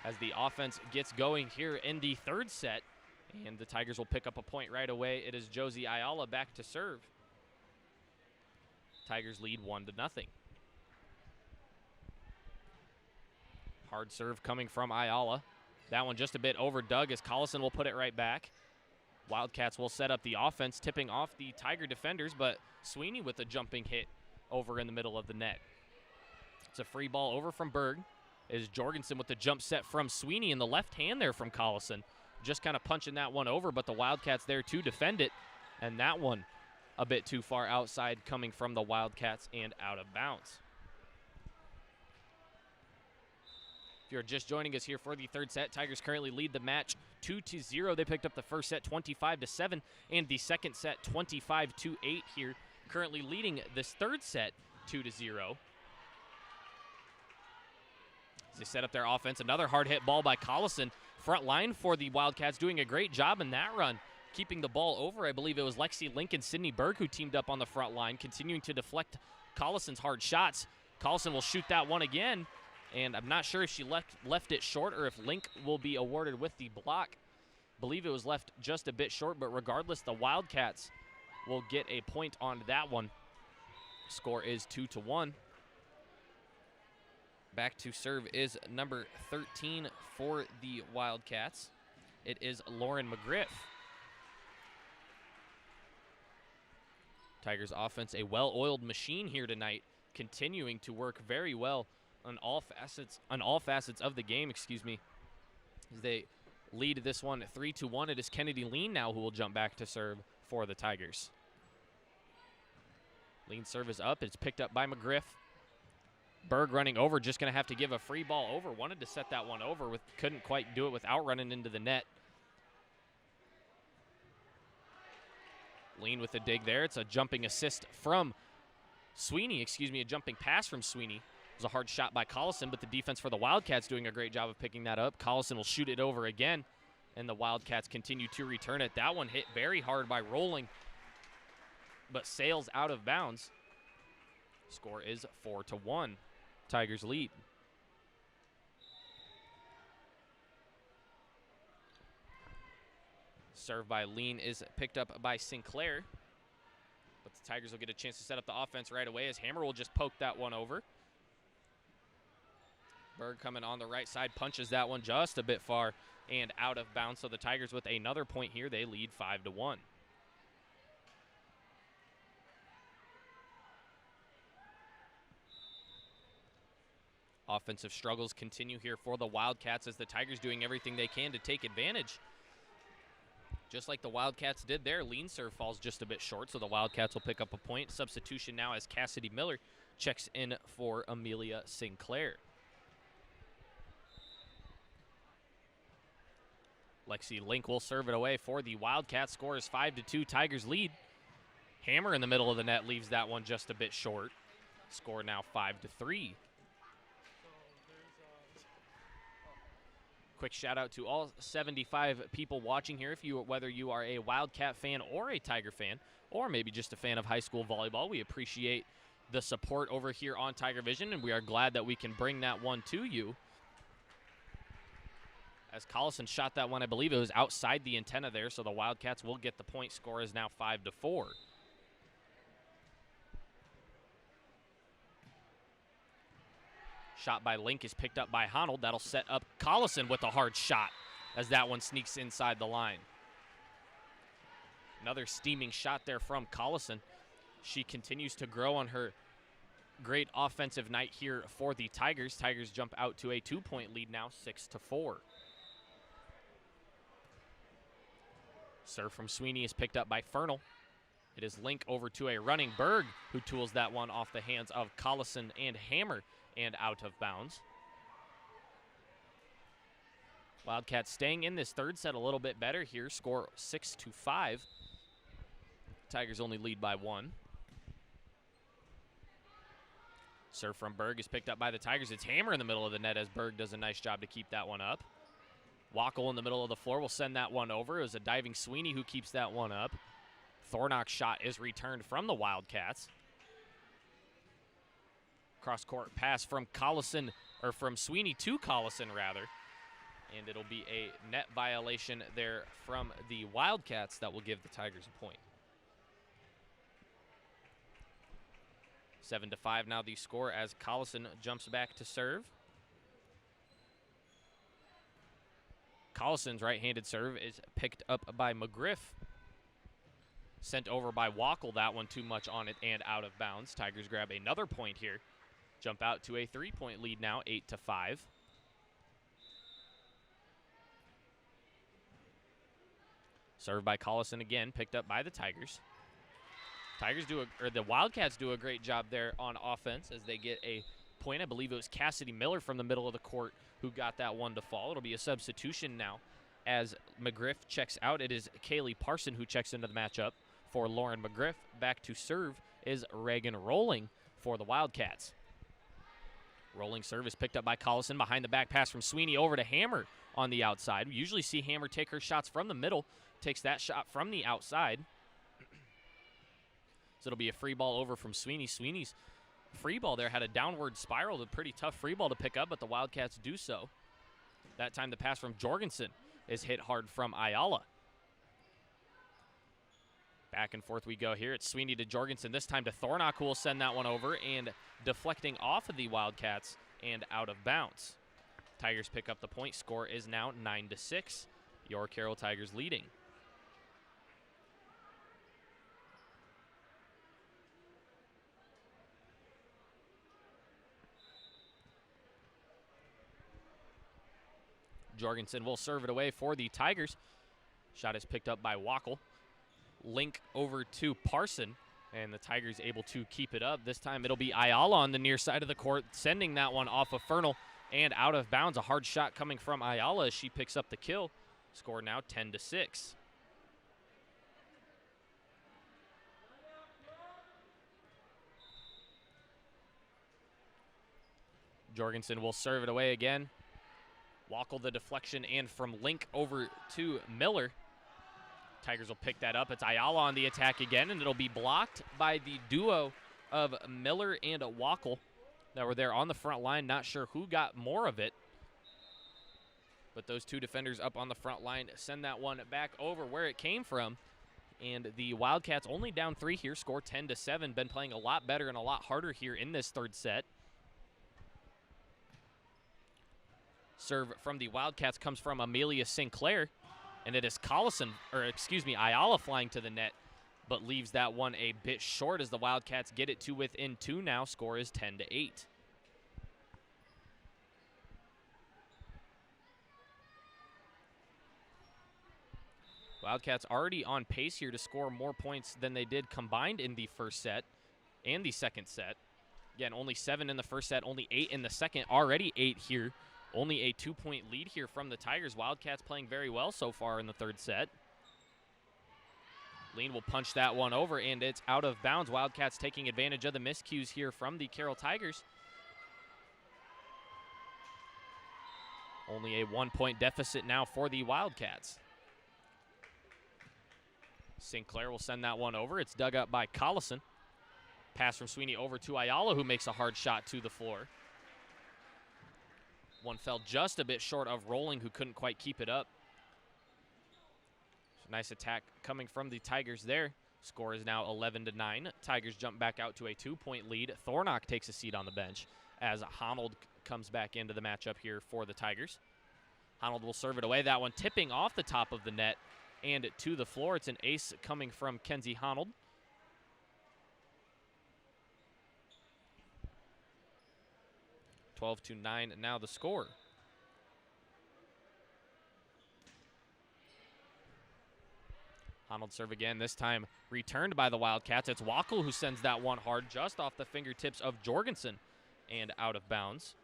As the offense gets going here in the third set, and the Tigers will pick up a point right away. It is Josie Ayala back to serve. Tigers lead 1-0. Hard serve coming from Ayala. That one just a bit overdug as Collison will put it right back. Wildcats will set up the offense, tipping off the Tiger defenders, but Sweeney with a jumping hit over in the middle of the net. It's a free ball over from Berg. Is Jorgensen with the jump set from Sweeney in the left hand there from Collison. Just kind of punching that one over, but the Wildcats there to defend it. And that one a bit too far outside coming from the Wildcats and out of bounds. If you're just joining us here for the third set, Tigers currently lead the match 2-0. They picked up the first set 25-7 and the second set 25-8 here. Currently leading this third set 2-0. As they set up their offense, another hard hit ball by Collison. Front line for the Wildcats doing a great job in that run, keeping the ball over. I believe it was Lexi Link and Sydney Berg who teamed up on the front line, continuing to deflect Collison's hard shots. Collison will shoot that one again, and I'm not sure if she left it short or if Link will be awarded with the block. I believe it was left just a bit short, but regardless, the Wildcats will get a point on that one. Score is 2-1. Back to serve is number 13 for the Wildcats. It is Lauren McGriff. Tigers offense, a well-oiled machine here tonight, continuing to work very well on all facets of the game, as they lead this one 3-1. It is Kennedy Lean now who will jump back to serve for the Tigers. Lean serve is up. It's picked up by McGriff. Berg running over, just going to have to give a free ball over. Wanted to set that one over, couldn't quite do it without running into the net. Lean with the dig there. It's a jumping assist from Sweeney, a jumping pass from Sweeney. It was a hard shot by Collison, but the defense for the Wildcats doing a great job of picking that up. Collison will shoot it over again, and the Wildcats continue to return it. That one hit very hard by Rolling, but sails out of bounds. Score is 4-1. Tigers lead. Serve by Lean is picked up by Sinclair, but the Tigers will get a chance to set up the offense right away as Hammer will just poke that one over. Berg coming on the right side, punches that one just a bit far and out of bounds. So the Tigers with another point here, they lead 5-1. Offensive struggles continue here for the Wildcats as the Tigers doing everything they can to take advantage. Just like the Wildcats did there, Lean serve falls just a bit short, so the Wildcats will pick up a point. Substitution now as Cassidy Miller checks in for Amelia Sinclair. Lexi Link will serve it away for the Wildcats. Score is 5-2. Tigers lead. Hammer in the middle of the net leaves that one just a bit short. Score now 5-3. Quick shout out to all 75 people watching here. Whether you are a Wildcat fan or a Tiger fan, or maybe just a fan of high school volleyball, we appreciate the support over here on Tiger Vision, and we are glad that we can bring that one to you. As Collison shot that one, I believe it was outside the antenna there, so the Wildcats will get the point. Score is now 5-4. Shot by Link is picked up by Honnold. That'll set up Collison with a hard shot as that one sneaks inside the line. Another steaming shot there from Collison. She continues to grow on her great offensive night here for the Tigers. Tigers jump out to a 2-point lead now, 6-4. Serve from Sweeney is picked up by Fernal. It is Link over to a running Berg, who tools that one off the hands of Collison and Hammer and out of bounds. Wildcats staying in this third set a little bit better here. Score 6-5. Tigers only lead by 1. Serve from Berg is picked up by the Tigers. It's Hammer in the middle of the net as Berg does a nice job to keep that one up. Wackel in the middle of the floor will send that one over. It was a diving Sweeney who keeps that one up. Thornock's shot is returned from the Wildcats. Cross-court pass from Collison, or from Sweeney to Collison, rather. And it'll be a net violation there from the Wildcats that will give the Tigers a point. 7-5 now the score as Collison jumps back to serve. Collison's right-handed serve is picked up by McGriff. Sent over by Wackel, that one too much on it and out of bounds. Tigers grab another point here. Jump out to a 3-point lead now, 8-5. Served by Collison again, picked up by the Tigers. The Wildcats do a great job there on offense as they get a point. I believe it was Cassidy Miller from the middle of the court who got that one to fall. It'll be a substitution now as McGriff checks out. It is Kaylee Parson who checks into the matchup for Lauren McGriff. Back to serve is Reagan Rolling for the Wildcats. Rolling serve is picked up by Collison. Behind the back pass from Sweeney over to Hammer on the outside. We usually see Hammer take her shots from the middle. Takes that shot from the outside. So it'll be a free ball over from Sweeney. Sweeney's free ball there had a downward spiral. A pretty tough free ball to pick up, but the Wildcats do so. That time the pass from Jorgensen is hit hard from Ayala. Back and forth we go here. It's Sweeney to Jorgensen. This time to Thornock, who will send that one over and deflecting off of the Wildcats and out of bounds. Tigers pick up the point. Score is now 9-6. Your Carroll Tigers leading. Jorgensen will serve it away for the Tigers. Shot is picked up by Wackel. Link over to Parson, and the Tigers able to keep it up. This time it'll be Ayala on the near side of the court, sending that one off of Fernal and out of bounds. A hard shot coming from Ayala as she picks up the kill. Score now 10-6. Jorgensen will serve it away again. Wackel the deflection, and from Link over to Miller. Tigers will pick that up. It's Ayala on the attack again, and it'll be blocked by the duo of Miller and Wackel that were there on the front line. Not sure who got more of it, but those two defenders up on the front line send that one back over where it came from. And the Wildcats only down 3 here, score 10-7. Been playing a lot better and a lot harder here in this third set. Serve from the Wildcats comes from Amelia Sinclair, and it is Ayala flying to the net, but leaves that one a bit short as the Wildcats get it to within 2 now. Score is 10-8. Wildcats already on pace here to score more points than they did combined in the first set and the second set. Again, only 7 in the first set, only 8 in the second, already 8 here. Only a 2-point lead here from the Tigers. Wildcats playing very well so far in the third set. Lean will punch that one over, and it's out of bounds. Wildcats taking advantage of the miscues here from the Carroll Tigers. Only a 1-point deficit now for the Wildcats. St. Clair will send that one over. It's dug up by Collison. Pass from Sweeney over to Ayala, who makes a hard shot to the floor. One fell just a bit short of Rolling, who couldn't quite keep it up. Nice attack coming from the Tigers there. Score is now 11-9. Tigers jump back out to a 2-point lead. Thornock takes a seat on the bench as Honnold comes back into the matchup here for the Tigers. Honnold will serve it away. That one tipping off the top of the net and to the floor. It's an ace coming from Kenzie Honnold. (12-9) now the score. Honnold serve again, this time returned by the Wildcats. It's Wackel who sends that one hard just off the fingertips of Jorgensen and out of bounds.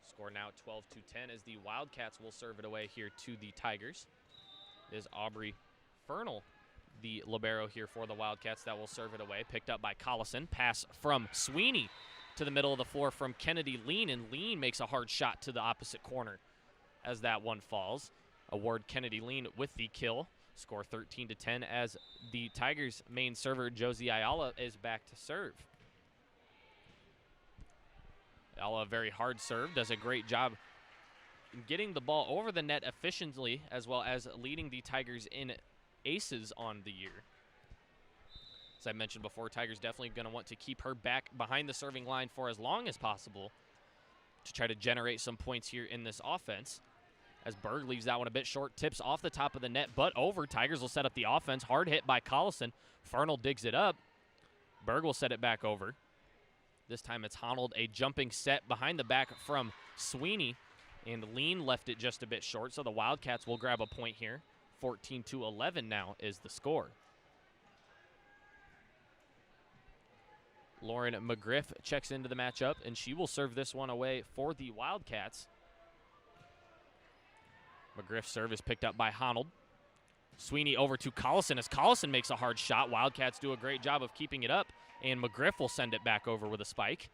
Score now 12-10 as the Wildcats will serve it away here to the Tigers. It is Aubrey Fernal, the libero here for the Wildcats, that will serve it away. Picked up by Collison. Pass from Sweeney to the middle of the floor from Kennedy Lean, and Lean makes a hard shot to the opposite corner as that one falls. Award Kennedy Lean with the kill. Score 13-10 as the Tigers' main server, Josie Ayala, is back to serve. Ayala, very hard serve, does a great job in getting the ball over the net efficiently, as well as leading the Tigers in aces on the year. As I mentioned before, Tigers definitely going to want to keep her back behind the serving line for as long as possible to try to generate some points here in this offense. As Berg leaves that one a bit short, tips off the top of the net, but over. Tigers will set up the offense. Hard hit by Collison. Fernal digs it up. Berg will set it back over. This time it's Honnold, a jumping set behind the back from Sweeney, and Lean left it just a bit short, so the Wildcats will grab a point here. 14-11 now is the score. Lauren McGriff checks into the matchup, and she will serve this one away for the Wildcats. McGriff's serve is picked up by Honnold. Sweeney over to Collison as Collison makes a hard shot. Wildcats do a great job of keeping it up, and McGriff will send it back over with a spike.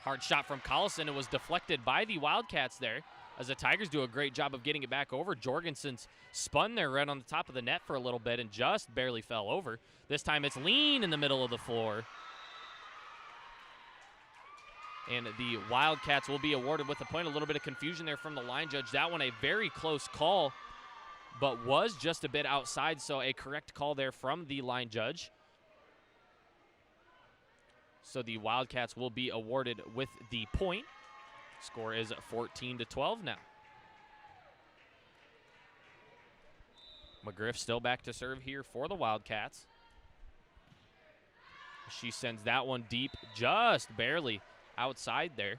Hard shot from Collison. It was deflected by the Wildcats there, as the Tigers do a great job of getting it back over. Jorgensen's spun there right on the top of the net for a little bit and just barely fell over. This time it's Lean in the middle of the floor. And the Wildcats will be awarded with a point. A little bit of confusion there from the line judge. That one a very close call, but was just a bit outside, so a correct call there from the line judge. So the Wildcats will be awarded with the point. Score is 14-12 now. McGriff still back to serve here for the Wildcats. She sends that one deep, just barely outside there.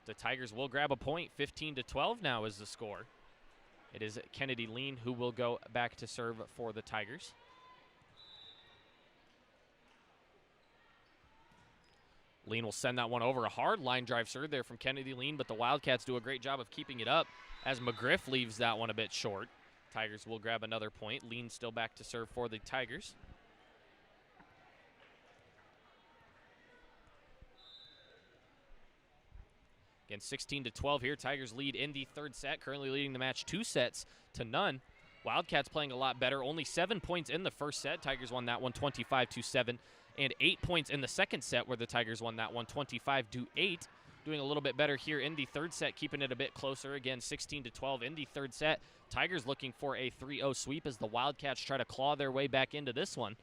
The Tigers will grab a point. 15-12 now is the score. It is Kennedy Lean who will go back to serve for the Tigers. Lean will send that one over. A hard line drive serve there from Kennedy Lean, but the Wildcats do a great job of keeping it up as McGriff leaves that one a bit short. Tigers will grab another point. Lean still back to serve for the Tigers. Again, 16-12 here. Tigers lead in the third set, currently leading the match 2-0. Wildcats playing a lot better. Only 7 points in the first set. Tigers won that one 25-7. And 8 points in the second set, where the Tigers won that one 25-8. Doing a little bit better here in the third set, keeping it a bit closer. Again, 16-12 in the third set. Tigers looking for a 3-0 sweep as the Wildcats try to claw their way back into this one.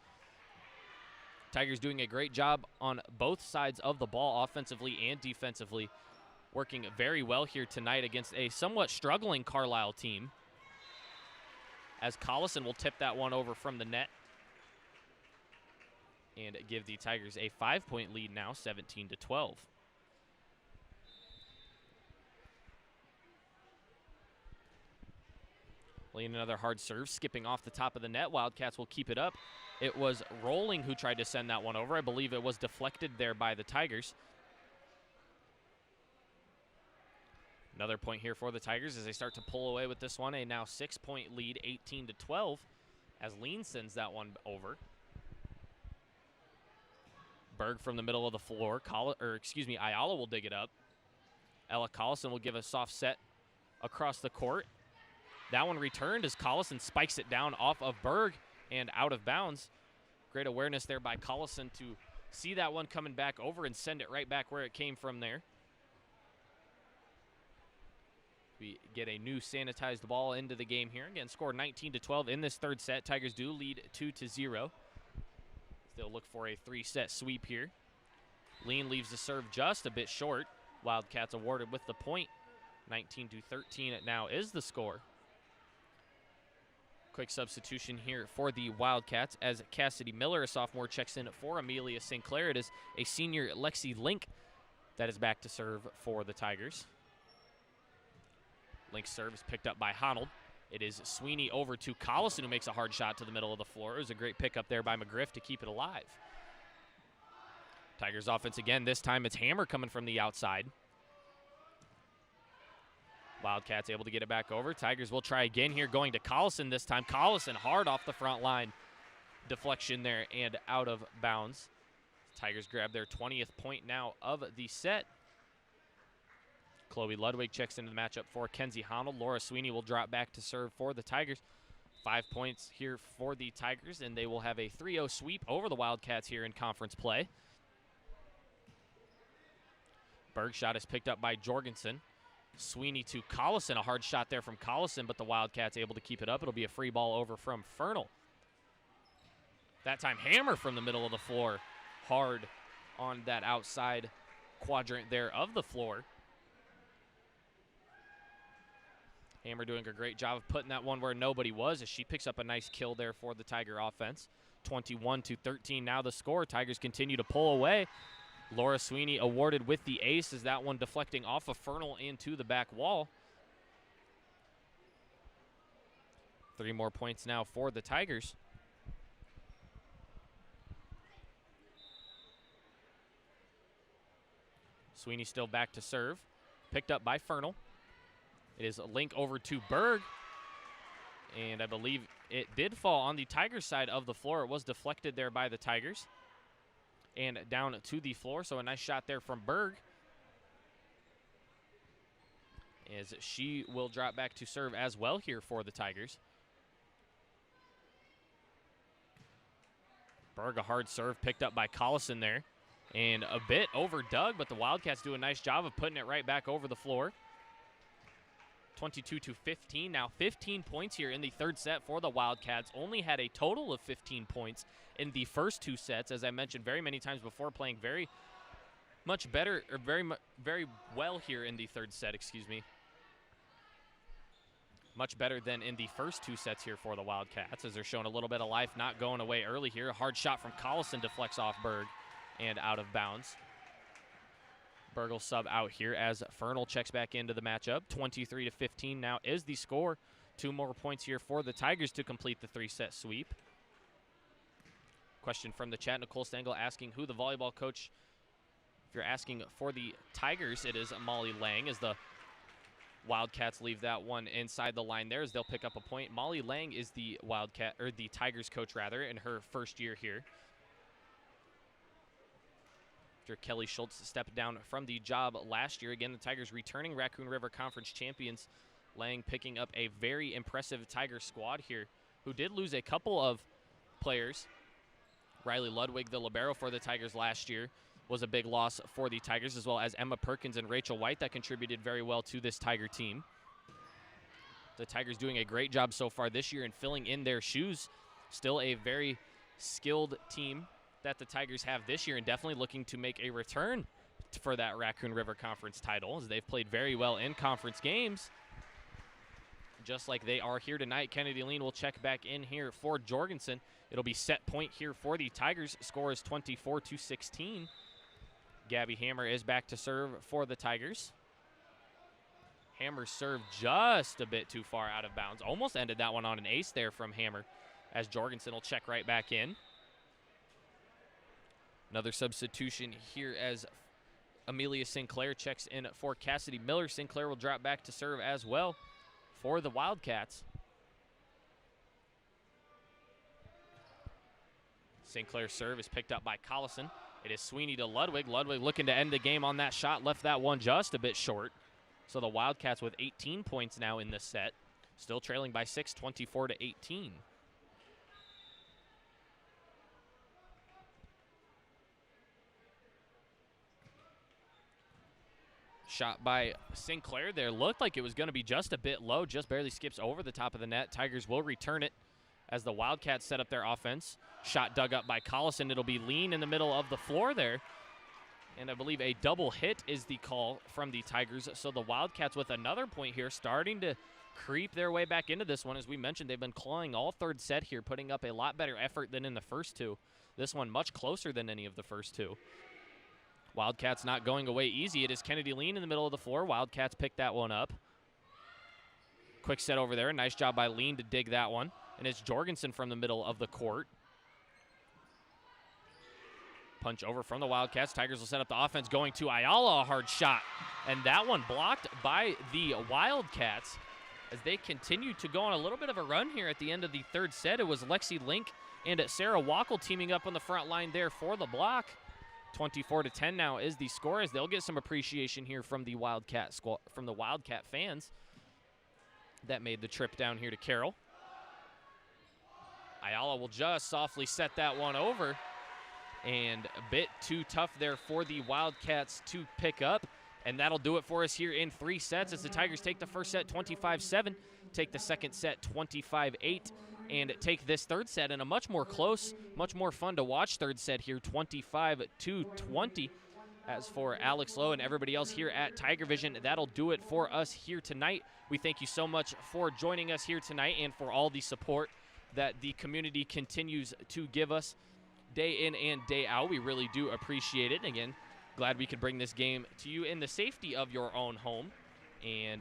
Tigers doing a great job on both sides of the ball, offensively and defensively. Working very well here tonight against a somewhat struggling Carlisle team, as Collison will tip that one over from the net and give the Tigers a 5-point lead now, 17-12. Lean another hard serve, skipping off the top of the net. Wildcats will keep it up. It was Rolling who tried to send that one over. I believe it was deflected there by the Tigers. Another point here for the Tigers as they start to pull away with this one. A now 6-point lead, 18-12, as Lean sends that one over. Berg from the middle of the floor. Ayala will dig it up. Ella Collison will give a soft set across the court. That one returned as Collison spikes it down off of Berg and out of bounds. Great awareness there by Collison to see that one coming back over and send it right back where it came from there. We get a new sanitized ball into the game here. Again, scored 19-12 in this third set. Tigers do lead 2-0. They'll look for a 3-set sweep here. Lean leaves the serve just a bit short. Wildcats awarded with the point. 19-13 it now is the score. Quick substitution here for the Wildcats as Cassidy Miller, a sophomore, checks in for Amelia St. Clair. It is a senior, Lexi Link, that is back to serve for the Tigers. Link's serve is picked up by Honnold. It is Sweeney over to Collison, who makes a hard shot to the middle of the floor. It was a great pickup there by McGriff to keep it alive. Tigers offense again. This time it's Hammer coming from the outside. Wildcats able to get it back over. Tigers will try again here, going to Collison this time. Collison hard off the front line. Deflection there and out of bounds. Tigers grab their 20th point now of the set. Chloe Ludwig checks into the matchup for Kenzie Honnold. Laura Sweeney will drop back to serve for the Tigers. 5 points here for the Tigers, and they will have a 3-0 sweep over the Wildcats here in conference play. Berg shot is picked up by Jorgensen. Sweeney to Collison, a hard shot there from Collison, but the Wildcats able to keep it up. It'll be a free ball over from Fernal. That time Hammer from the middle of the floor. Hard on that outside quadrant there of the floor. Hammer doing a great job of putting that one where nobody was as she picks up a nice kill there for the Tiger offense. 21-13 now the score. Tigers continue to pull away. Laura Sweeney awarded with the ace as that one deflecting off of Fernal into the back wall. 3 more points now for the Tigers. Sweeney still back to serve. Picked up by Fernal. It is a link over to Berg. And I believe it did fall on the Tigers side of the floor. It was deflected there by the Tigers. And down to the floor, so a nice shot there from Berg. As she will drop back to serve as well here for the Tigers. Berg, a hard serve picked up by Collison there. And a bit over Doug, but the Wildcats do a nice job of putting it right back over the floor. 22-15, now 15 points here in the third set for the Wildcats. Only had a total of 15 points in the first 2 sets, as I mentioned very many times before, playing very much better, or very well here in the third set, Much better than in the first 2 sets here for the Wildcats, as they're showing a little bit of life, not going away early here. A hard shot from Collison deflects off Berg and out of bounds. Berg will sub out here as Fernal checks back into the matchup. 23-15 now is the score. 2 more points here for the Tigers to complete the 3-set sweep. Question from the chat, Nicole Stengel asking who the volleyball coach. If you're asking for the Tigers, it is Molly Lang, as the Wildcats leave that one inside the line there as they'll pick up a point. Molly Lang is the the Tigers coach rather in her first year here. After Kelly Schultz stepped down from the job last year. Again, the Tigers returning Raccoon River Conference champions. Lang picking up a very impressive Tiger squad here, who did lose a couple of players. Riley Ludwig, the libero for the Tigers last year, was a big loss for the Tigers, as well as Emma Perkins and Rachel White that contributed very well to this Tiger team. The Tigers doing a great job so far this year in filling in their shoes. Still a very skilled team that the Tigers have this year, and definitely looking to make a return for that Raccoon River Conference title, as they've played very well in conference games, just like they are here tonight. Kennedy Lean will check back in here for Jorgensen. It'll be set point here for the Tigers. Score is 24-16. Gabby Hammer is back to serve for the Tigers. Hammer served just a bit too far out of bounds. Almost ended that one on an ace there from Hammer, as Jorgensen will check right back in. Another substitution here as Amelia Sinclair checks in for Cassidy Miller. Sinclair will drop back to serve as well for the Wildcats. Sinclair's serve is picked up by Collison. It is Sweeney to Ludwig. Ludwig looking to end the game on that shot. Left that one just a bit short. So the Wildcats with 18 points now in this set. Still trailing by 6, 24-18. Shot by Sinclair there. Looked like it was going to be just a bit low. Just barely skips over the top of the net. Tigers will return it as the Wildcats set up their offense. Shot dug up by Collison. It'll be lean in the middle of the floor there. And I believe a double hit is the call from the Tigers. So the Wildcats with another point here, starting to creep their way back into this one. As we mentioned, they've been clawing all third set here, putting up a lot better effort than in the first two. This one much closer than any of the first two. Wildcats not going away easy. It is Kennedy Lean in the middle of the floor. Wildcats pick that one up. Quick set over there. Nice job by Lean to dig that one. And it's Jorgensen from the middle of the court. Punch over from the Wildcats. Tigers will set up the offense, going to Ayala, a hard shot. And that one blocked by the Wildcats as they continue to go on a little bit of a run here at the end of the third set. It was Lexi Link and Sarah Wackel teaming up on the front line there for the block. 24-10 now is the score, as they'll get some appreciation here from the Wildcat fans that made the trip down here to Carroll. Ayala will just softly set that one over, and a bit too tough there for the Wildcats to pick up. And that'll do it for us here in 3 sets as the Tigers take the first set 25-7, take the second set 25-8, and take this third set in a much more close, much more fun to watch third set here, 25-20. As for Alex Lowe and everybody else here at Tiger Vision, that'll do it for us here tonight. We thank you so much for joining us here tonight and for all the support that the community continues to give us day in and day out. We really do appreciate it. Again, glad we could bring this game to you in the safety of your own home. And